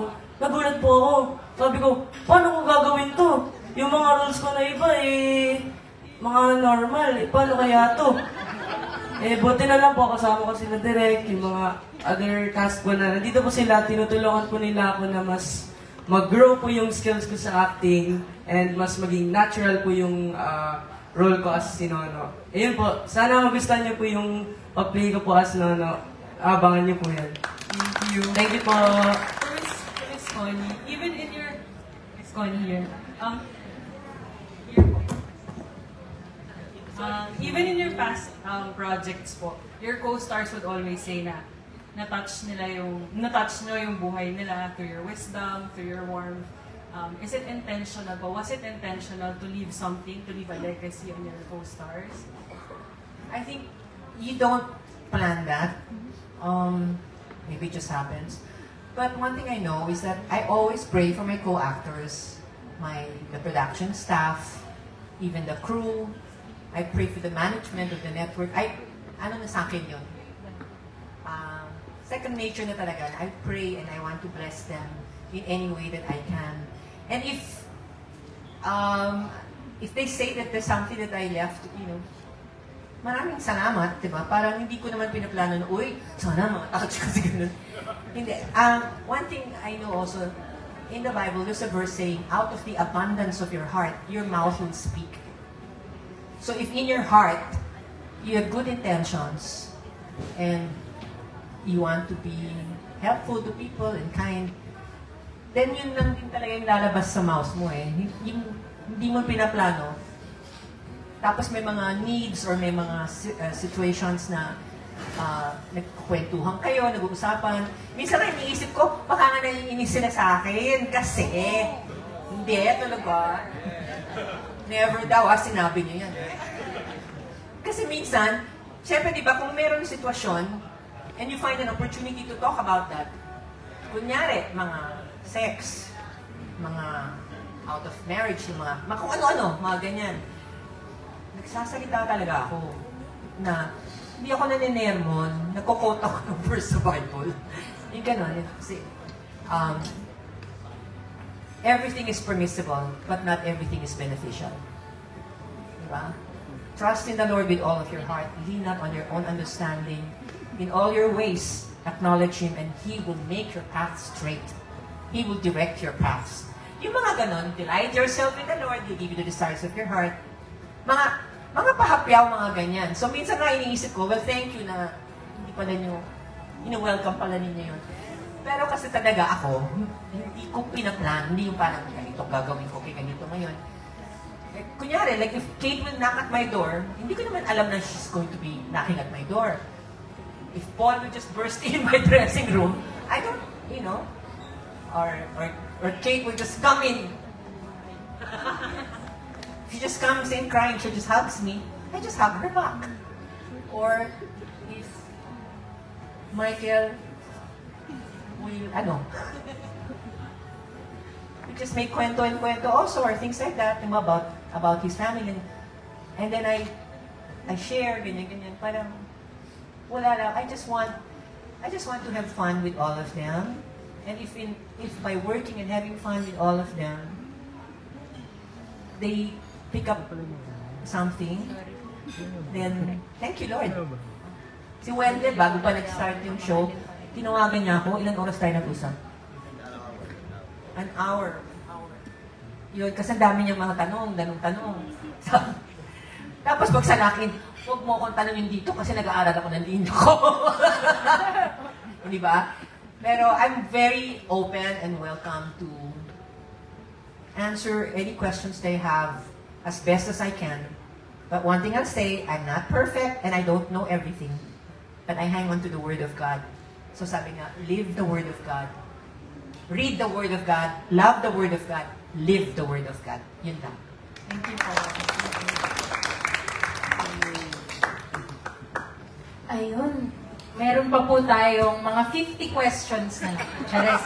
nagulat po ako. Sabi ko, paano ko gagawin to? Yung mga roles ko na iba, mga normal. Paano kaya to? Buti na lang po kasama ko sila Direk, yung mga other cast ko na nandito po sila, tinutulungan po nila ako na mas mag-grow po yung skills ko sa acting and mas maging natural po yung role ko as si Nono. Ayun po, sana magustuhan niyo po yung pag-play ko po as Nono. Abangan niyo po yan. Thank you. Thank you po. Miss Connie, even in your... Miss Connie here. Even in your past projects po, your co-stars would always say na na-touch nyo yung buhay nila through your wisdom, through your warmth. Is it intentional po? Was it intentional to leave something, to leave a legacy on your co-stars? I think you don't plan that. Maybe it just happens. But one thing I know is that I always pray for my co-actors, the production staff, even the crew. I pray for the management of the network. Ano na sa akin yun? Second nature na talaga. I pray and I want to bless them in any way that I can. And if they say that there's something that I left, maraming salamat, diba? Parang hindi ko naman pinaplano na, uy, sana mga-touch kasi ganun. Hindi. One thing I know also, in the Bible, there's a verse saying, out of the abundance of your heart, your mouth will speak. So if in your heart, you have good intentions, and you want to be helpful to people and kind, then yun lang din talaga yung lalabas sa mouth mo eh. Hindi mo pinaplano. Tapos may mga needs or may mga situations na nagkukwentuhan kayo, nag-uusapan. Minsan na iniisip ko, baka nga naiinis sila sa akin kasi hindi, talaga. Never daw, sinabi niyo yan. Kasi minsan, syempre di ba, kung meron yung sitwasyon and you find an opportunity to talk about that, kunyari, mga sex, mga out of marriage, mga kung ano-ano, mga ganyan. Nagsasalita talaga ako na hindi ako naninermon, nagkukota ako ng verse sa Bible. Yung gano'n. Kasi, everything is permissible, but not everything is beneficial. Diba? Trust in the Lord with all of your heart. Lean not on your own understanding. In all your ways, acknowledge Him, and He will make your path straight. He will direct your paths. Yung mga ganon, delight yourself in the Lord, He'll give you the desires of your heart. Mga pahapyaw, mga ganyan. So minsan nga iniisip ko, well, thank you na hindi pala nyo, welcome pala ninyo yun. Pero kasi talaga ako, hindi ko pinaplan, hindi yung parang ganito gagawin ko kay ganito ngayon. kunyari, like if Kate will knock at my door, hindi ko naman alam na she's going to be knocking at my door. If Paul will just burst in my dressing room, I don't, you know, or Kate will just come in. She just comes in crying, she just hugs me, I just hug her back. Or if Michael will, we just make kwento and kwento also, or things like that, about his family. And then I share, ganyan, parang, wala lang, I just want to have fun with all of them. And if by working and having fun with all of them, they pick up something, then thank you, Lord. Si Wendell, bago pa nag-start yung show, tinawagan niya ako, ilang oras tayo nag-usap? An hour. Yun, kasi ang dami niyang mga tanong. Tapos pag sa akin, huwag mo akong tanongin dito kasi nag-aaral ako ng linya ko. Di ba? Pero I'm very open and welcome to answer any questions they have as best as I can. But one thing I'll say, I'm not perfect and I don't know everything. But I hang on to the Word of God. So sabi nga, live the Word of God. Read the Word of God. Love the Word of God. Live the Word of God. Yun lang. Thank you po. Ayun. Meron pa po tayong mga 50 questions na lang. Chares.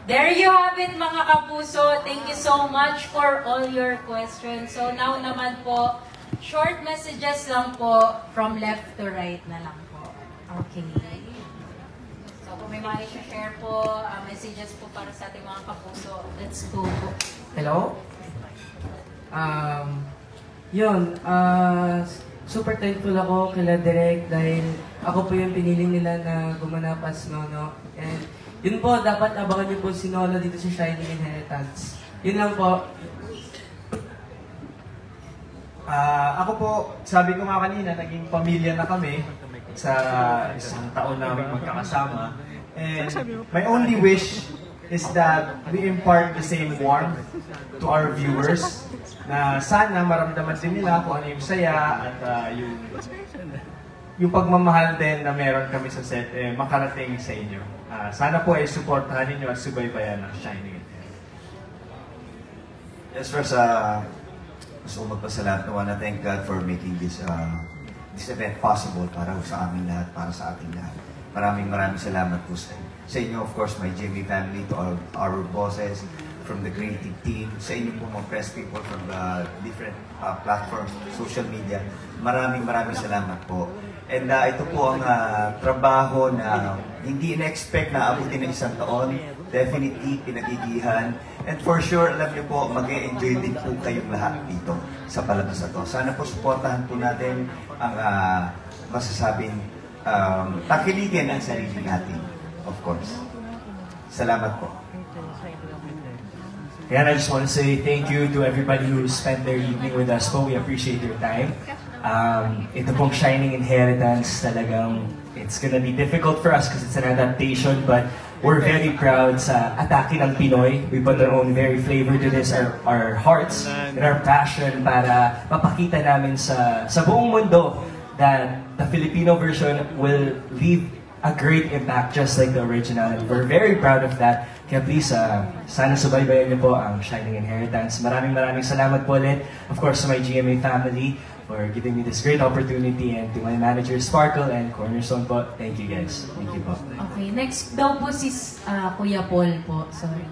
There you have it, mga kapuso. Thank you so much for all your questions. So now naman po, short messages lang po from left to right na lang po. Okay. So kung may mga share po, messages po para sa ating mga kapuso, let's go po. Hello? Super thankful ako kila Direk dahil ako po yung pinili nila na gumanap as Nono. And yun po, dapat abangan niyo po si Nono dito sa Shining Inheritance. Yun lang po. Ako po, sabi ko nga kanina, naging pamilya na kami sa isang taon namin magkakasama. And my only wish is that we impart the same warmth to our viewers na sana maramdaman din nila kung ano yung saya at yung pagmamahal din na meron kami sa set makarating sa inyo. Sana po ay supportahan ninyo at subaybayan ng Shining. Yes, first, gusto ko magpasalamat. I wanna thank God for making this event possible para sa amin lahat, para sa ating lahat. Maraming salamat po sa inyo, of course, my GMA family, to all our bosses, from the creative team, sa inyo po mga press people from the different platforms, social media. Maraming salamat po. And ito po ang trabaho na hindi in-expect na abutin ng isang taon. Definitely, pinagigihan. And for sure, alam niyo po, mag-e-enjoy din po kayong lahat dito sa palabas na to. Sana po supportahan po natin ang masasabing takiligan ang sarili natin, of course. Salamat po. And I just want to say thank you to everybody who spent their evening with us po. We appreciate your time. Ito pong Shining Inheritance, talagang it's gonna be difficult for us because it's an adaptation, but we're very proud sa atake ng Pinoy. We put our own very flavor to this, our hearts and our passion para mapakita namin sa buong mundo that the Filipino version will leave a great impact just like the original. And we're very proud of that. Kaya please, sana subaybayan niyo po ang Shining Inheritance. Maraming salamat po ulit. Of course, to my GMA family for giving me this great opportunity, and to my manager Sparkle and Cornerstone po. Thank you guys. Thank you po. Okay, next daw po si Kuya Paul po. Sorry.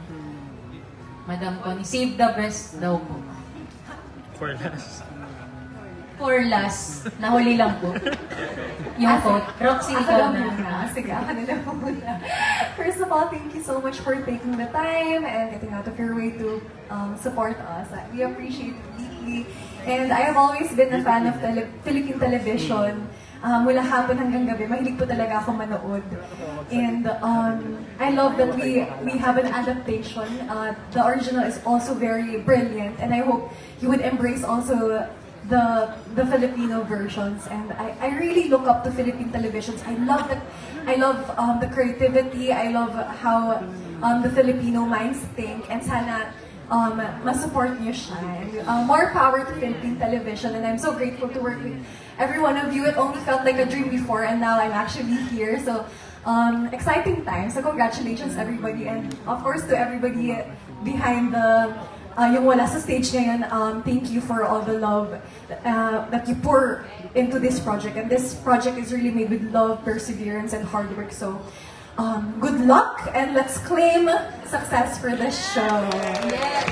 Madam Connie, save the best daw po. For last. Nahuli lang po. Yung quote. Roxy, ikaw na. Sige, ako na lang po muna. First of all, thank you so much for taking the time and getting out of your way to support us. We appreciate it deeply. And I have always been a fan of Philippine television. Mula hapon hanggang gabi, mahilig po talaga ako manood. And I love that we have an adaptation. The original is also very brilliant, and I hope you would embrace also the Filipino versions. And I really look up to Philippine televisions. I love the creativity. I love how the Filipino minds think. And sana ma-support niyo siya. More power to Philippine television, and I'm so grateful to work with every one of you. It only felt like a dream before, and now I'm actually here. So, exciting times. So, congratulations everybody, and of course to everybody behind the yung wala sa stage ngayon. Thank you for all the love that you pour into this project, and this project is really made with love, perseverance, and hard work. So, good luck, and let's claim success for this show. Yes.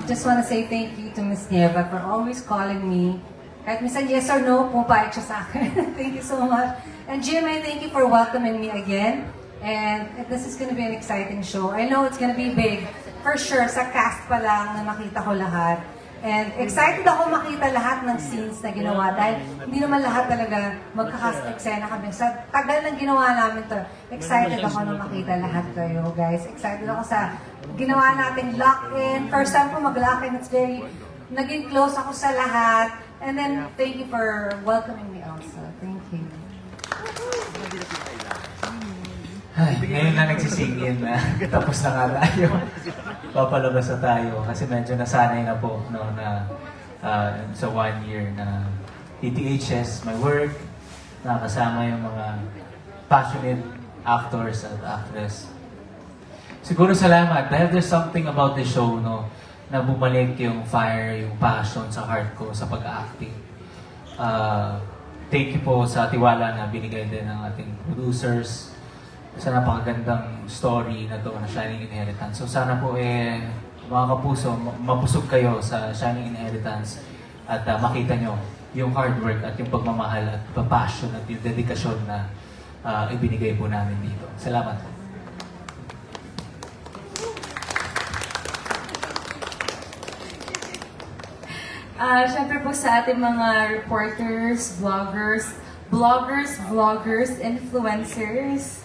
Just want to say thank you to Miss Nieva for always calling me. Kahit minsan yes or no, pumapayag siya sa akin. Thank you so much. And GMA, thank you for welcoming me again. And this is going to be an exciting show. I know it's going to be big. For sure, sa cast pa lang na makita ko lahat. And excited ako makita lahat ng scenes na ginawa dahil hindi naman lahat talaga magkakast-eksena kami. Sa tagal ng ginawa namin to, excited ako na makita lahat kayo, guys. Excited ako sa ginawa nating lock-in. First time ko mag-lock-in, it's very, naging close ako sa lahat. And then, thank you for welcoming me also. Thank you. Ay, ngayon na nagsisingin na tapos na nga tayo. Papalabas na tayo kasi medyo nasanay na po no, na sa 1 year na TTHS, my work, nakasama yung mga passionate actors at actress. Siguro salamat dahil there's something about the show no, na bumalik yung fire, yung passion sa heart ko sa pag-acting. Thank you po sa tiwala na binigay din ng ating producers sa napakagandang story na to na Shining Inheritance. So sana po mga kapuso, mapusog kayo sa Shining Inheritance at makita nyo yung hard work at yung pagmamahal at passion at yung dedikasyon na ibinigay po namin dito. Salamat po. Siyempre po sa ating mga reporters, vloggers, influencers.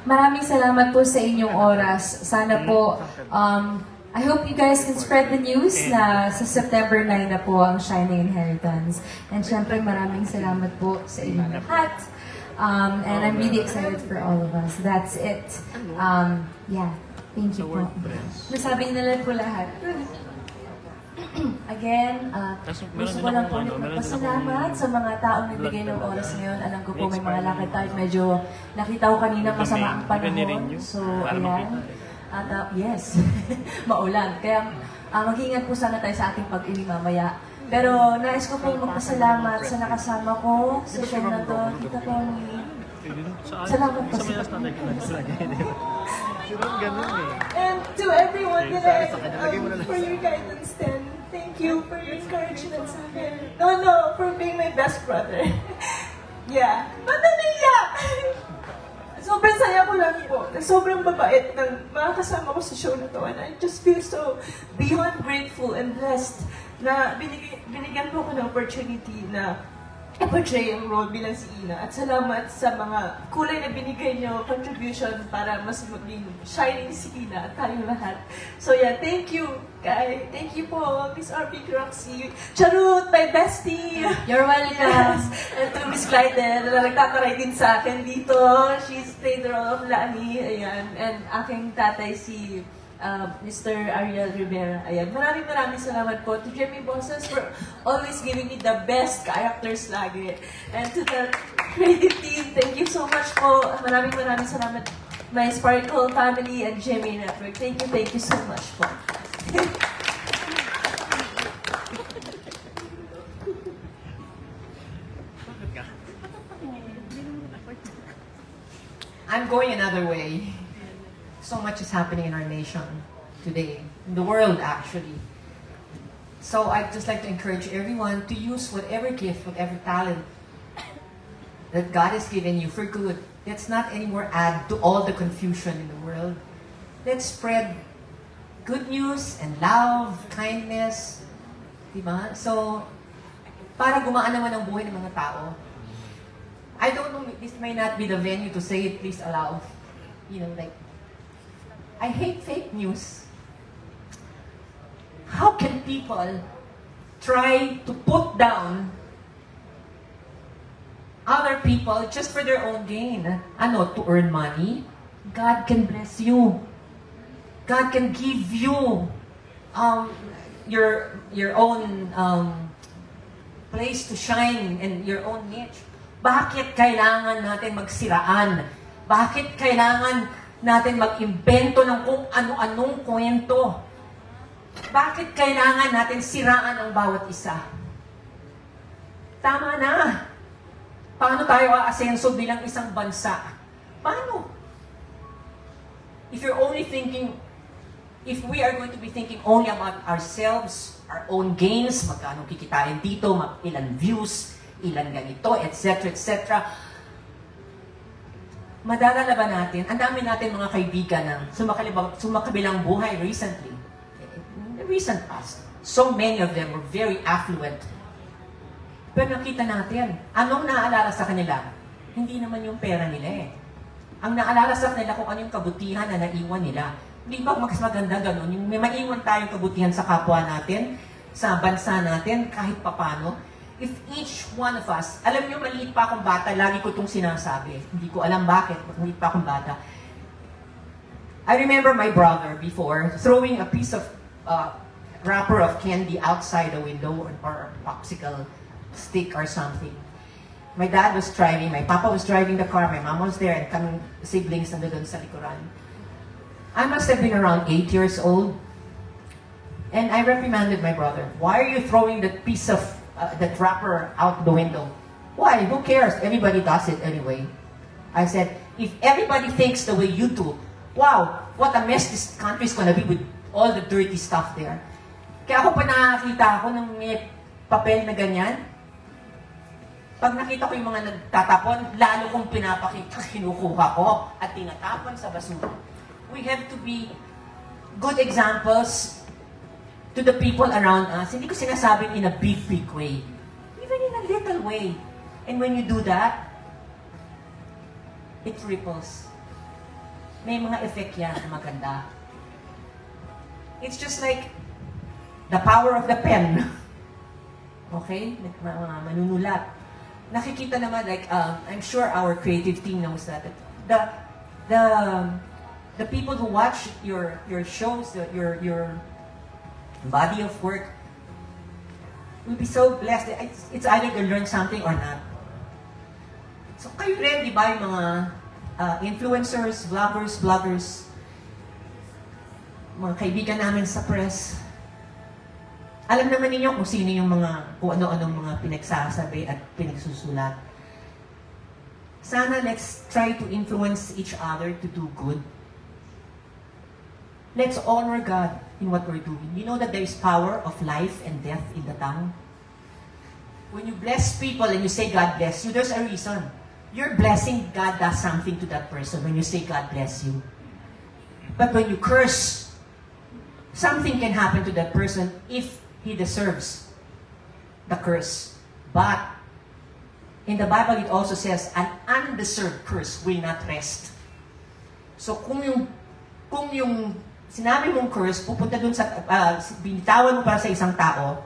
Maraming salamat po sa inyong oras. Sana po, I hope you guys can spread the news na sa September 9 na po ang Shining Inheritance. And syempre maraming salamat po sa inyong lahat. And I'm really excited for all of us. That's it. Yeah, thank you po. Nasabi nila po lahat. Again, gusto ko lang po magpasalamat sa mga taong nagbigay ng oras ngayon. Alam ko po may mga lakad tayo. Medyo nakita ko kanina masama ang panahon. So, ayan. At yes, maulan. Kaya mag-iingat po sana tayo sa ating pag-uwi mamaya. Pero nais ko po magpasalamat sa nakasama ko sa show na to. Kita po ni... Salamat po sa And to everyone that for your guidance then, thank you for your encouragement sa akin. No, for being my best brother. Yeah. Ba't naiyak? Sobrang saya ko lang po. Sobrang babait ng mga kasama ko sa show na to. And I just feel so beyond grateful and blessed na binigyan po ko ng opportunity na i-portray ang role bilang si Ina. At salamat sa mga kulay na binigay nyo, contribution para mas maging shining si Ina at tayo lahat. So yeah, thank you, Kai. Thank you po, Miss RP Roxy. Charut, my bestie! You're welcome! And to Miss Clyden, na nagtataray din sa akin dito. She's played the role of Lani. Ayan. And aking tatay si Mr. Ariel Rivera. Ayan. Maraming salamat po to Jimmy Bosses for always giving me the best characters lagi. And to the creative team, thank you so much po. Maraming salamat. My Sparkle family and Jimmy Network. Thank you so much po. I'm going another way. So much is happening in our nation today, in the world actually. So I'd just like to encourage everyone to use whatever gift, whatever talent that God has given you for good. Let's not anymore add to all the confusion in the world. Let's spread good news and love, kindness. Diba? So, para gumaan naman ang buhay ng mga tao. I don't know, this may not be the venue to say it, please allow, I hate fake news. How can people try to put down other people just for their own gain? To earn money? God can bless you. God can give you your own place to shine and your own niche. Bakit kailangan natin magsiraan? Bakit kailangan natin mag-imbento ng kung ano-anong kwento? Bakit kailangan natin siraan ang bawat isa? Tama na. Paano tayo aasenso bilang isang bansa? Paano? If you're only thinking, if we are going to be thinking only about ourselves, our own gains, magkano kikitain dito, ilan views, ilan ganito, etc., etc., madadala ba natin? Ang dami natin mga kaibigan na sumakabilang buhay recently. In the recent past. So many of them were very affluent. Pero nakita natin, anong naaalala sa kanila? Hindi naman yung pera nila eh. Ang naalala sa kanila kung ano yung kabutihan na naiwan nila. Hindi ba mas maganda ganun? Yung may maiwan tayong kabutihan sa kapwa natin, sa bansa natin, kahit papano. If each one of us, alam niyo, maliit pa akong bata, lagi ko itong sinasabi. Hindi ko alam bakit, maliit pa akong bata. I remember my brother before throwing a piece of wrapper of candy outside the window or a popsicle stick or something. My dad was driving, my papa was driving the car, my mom was there, and kaming siblings nandun sa likuran. I must have been around 8 years old. And I reprimanded my brother. Why are you throwing that piece of, that wrapper out the window? Why? Who cares? Everybody does it anyway. I said, if everybody thinks the way you do, wow, what a mess this country is gonna be with all the dirty stuff there. Kaya ako pa nakakita ako ng may papel na ganyan. Pag nakita ko yung mga nagtatapon, lalo kong pinapakita, kinukuha ko at tinatapon sa basura. We have to be good examples to the people around us. Hindi ko sinasabing in a big way. Even in a little way. And when you do that, it ripples. May mga effect yan na maganda. It's just like the power of the pen. Okay? Mga manunulat. Nakikita naman, like, I'm sure our creative team knows that. The people who watch your shows, your body of work, will be so blessed. It's either to learn something or not. So kayo rin, di ba, yung mga influencers, vloggers, mga kaibigan namin sa press, alam naman ninyo kung sino yung kung ano-anong mga pinagsasabi at pinagsusulat. Sana let's try to influence each other to do good. Let's honor God in what we're doing. You know that there is power of life and death in the tongue. When you bless people and you say God bless you, there's a reason. You're blessing, God does something to that person when you say God bless you. But when you curse, something can happen to that person if he deserves the curse. But in the Bible, it also says, an undeserved curse will not rest. So kung yung sinabi mong curse, pupunta dun sa, binitawan mo para sa isang tao,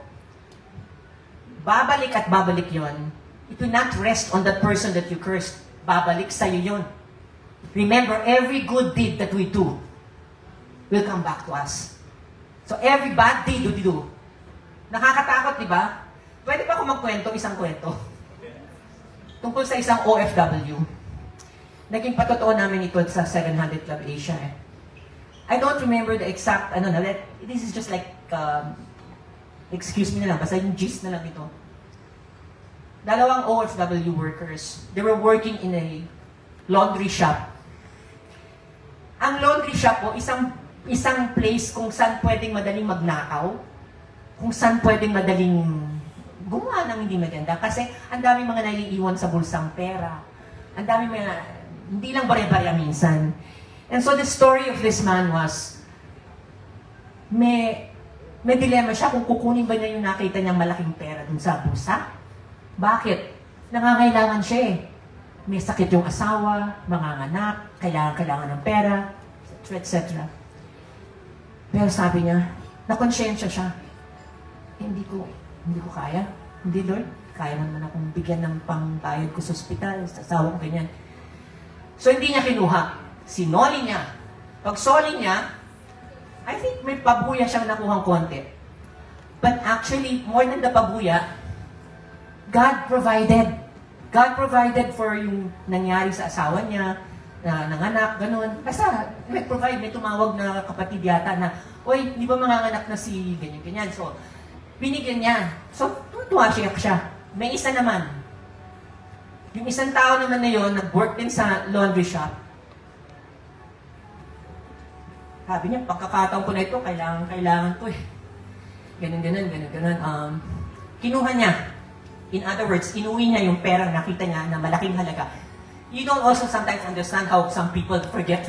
babalik at babalik yon. It will not rest on that person that you cursed. Babalik sa'yo yon. Remember, every good deed that we do will come back to us. So every bad deed we do. Nakakatakot, di ba? Pwede ba ako magkwento, isang kwento? Tungkol sa isang OFW. Naging patotoo namin ito sa 700 Club Asia. I don't remember the exact, this is just like, excuse me na lang, basta yung gist na lang ito. Dalawang OFW workers, they were working in a laundry shop. Ang laundry shop po, isang place kung saan pwedeng madaling magnakaw, kung saan pwedeng madaling gumawa ng hindi maganda. Kasi ang dami mga naiiwan sa bulsang pera. Ang dami mga, hindi lang bare-bare minsan. And so the story of this man was, may dilemma siya kung kukunin ba niya yung nakita niyang malaking pera dun sa bulsa. Bakit? Nangangailangan siya eh. May sakit yung asawa, manganganak, kailangan ng pera, etc. Pero sabi niya, nakonsensya siya. Hindi ko kaya. Hindi, Lord. Kaya naman akong bigyan ng pangbayad ko sa ospital, sa asawa ko, ganyan. So, hindi niya kinuha. Sinoli niya. Pag soli niya, I think may pabuya siyang nakuhang konti. But actually, more than the pabuya, God provided. God provided for yung nangyari sa asawa niya, na nanganak, ganun. Basta, may provide, may tumawag na kapatid yata na, oy, di ba manganganak na si ganyan-ganyan? So, binigyan niya. So, tuwa siya. May isa naman. Yung isang tao naman na yun, nag-work din sa laundry shop. Sabi niya, pagkakataon ko na ito, kailangan ko eh. Ganun. Kinuha niya. In other words, inuwi niya yung perang nakita niya na malaking halaga. You don't also sometimes understand how some people forget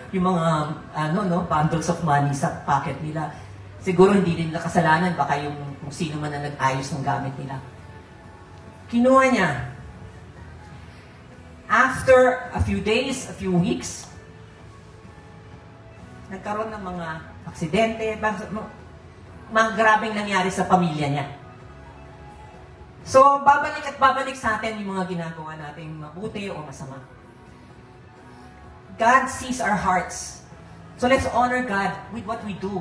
yung mga bundles of money sa pocket nila. Siguro hindi din nila kasalanan, baka yung kung sino man na nag-ayos ng gamit nila. Kinuha niya. After a few days, a few weeks, nagkaroon ng mga aksidente, mga grabeng nangyari sa pamilya niya. So, babalik at babalik sa atin yung mga ginagawa natin mabuti o masama. God sees our hearts. So let's honor God with what we do.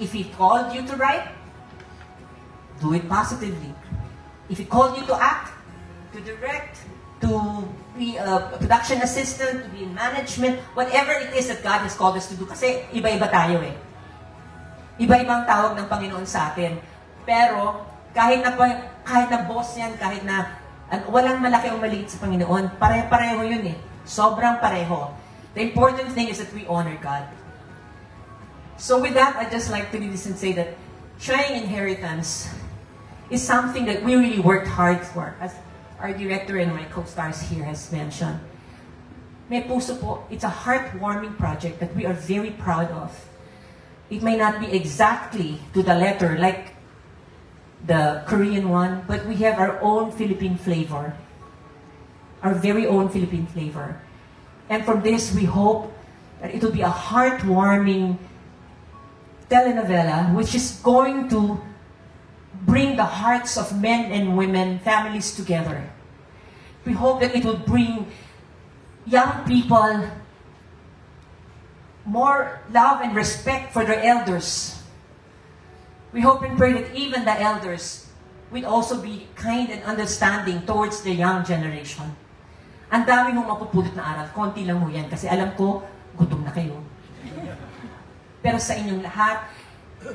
If He called you to write, do it positively. If He called you to act, to direct, to be a production assistant, to be in management, whatever it is that God has called us to do. Kasi iba-iba tayo eh. Iba-ibang tawag ng Panginoon sa atin. Pero, kahit na boss yan, kahit na walang malaki o maliit sa Panginoon, pareho yun eh. Sobrang pareho. The important thing is that we honor God. So with that, I'd just like to leave this and say that Shining Inheritance is something that we really worked hard for, as our director and my co-stars here has mentioned. May puso po, it's a heartwarming project that we are very proud of. It may not be exactly to the letter like the Korean one, but we have our own Philippine flavor. Our very own Philippine flavor. And from this, we hope that it will be a heartwarming telenovela which is going to bring the hearts of men and women, families together. We hope that it will bring young people more love and respect for their elders. We hope and pray that even the elders will also be kind and understanding towards the young generation. Ang dami mong mapupulot na aral. Konti lang mo yan kasi alam ko, gutom na kayo. Pero sa inyong lahat,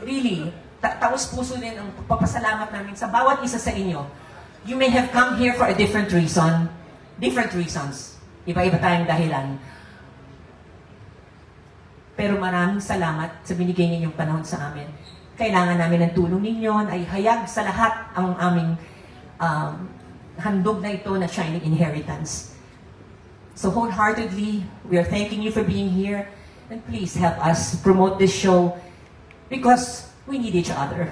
really, taos puso din ang pagpapasalamat namin sa bawat isa sa inyo. You may have come here for a different reason. Different reasons. Iba-iba tayong dahilan. Pero maraming salamat sa binigay ninyong panahon sa amin. Kailangan namin ng tulong ninyo, ay hayag sa lahat ang aming handog na ito na Shining Inheritance. So wholeheartedly, we are thanking you for being here, and please help us promote this show because we need each other.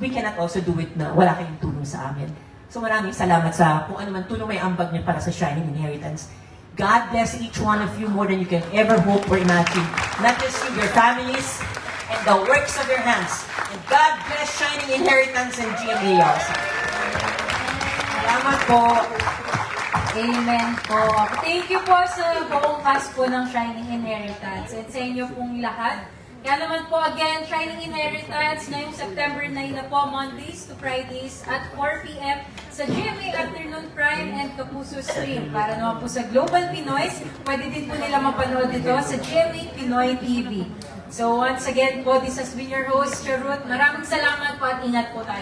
We cannot also do it na wala kayong tulong sa amin. So maraming salamat sa kung ano man tulong may ambag niyo para sa Shining Inheritance. God bless each one of you more than you can ever hope or imagine. Not just you, your families, and the works of your hands. And God bless Shining Inheritance and GMARC. Salamat po. Amen po. Thank you po sa buong cast po ng Shining Inheritance at sa inyo pong lahat. Kaya naman po again, Shining Inheritance ngayong September 9 na po, Mondays to Fridays at 4 p.m. sa GMA Afternoon Prime and Kapuso Stream. Para naman po sa Global Pinoys, pwede din po nila mapanood ito sa GMA Pinoy TV. So once again po, this has been your host, Charut. Maraming salamat po at ingat po tayo.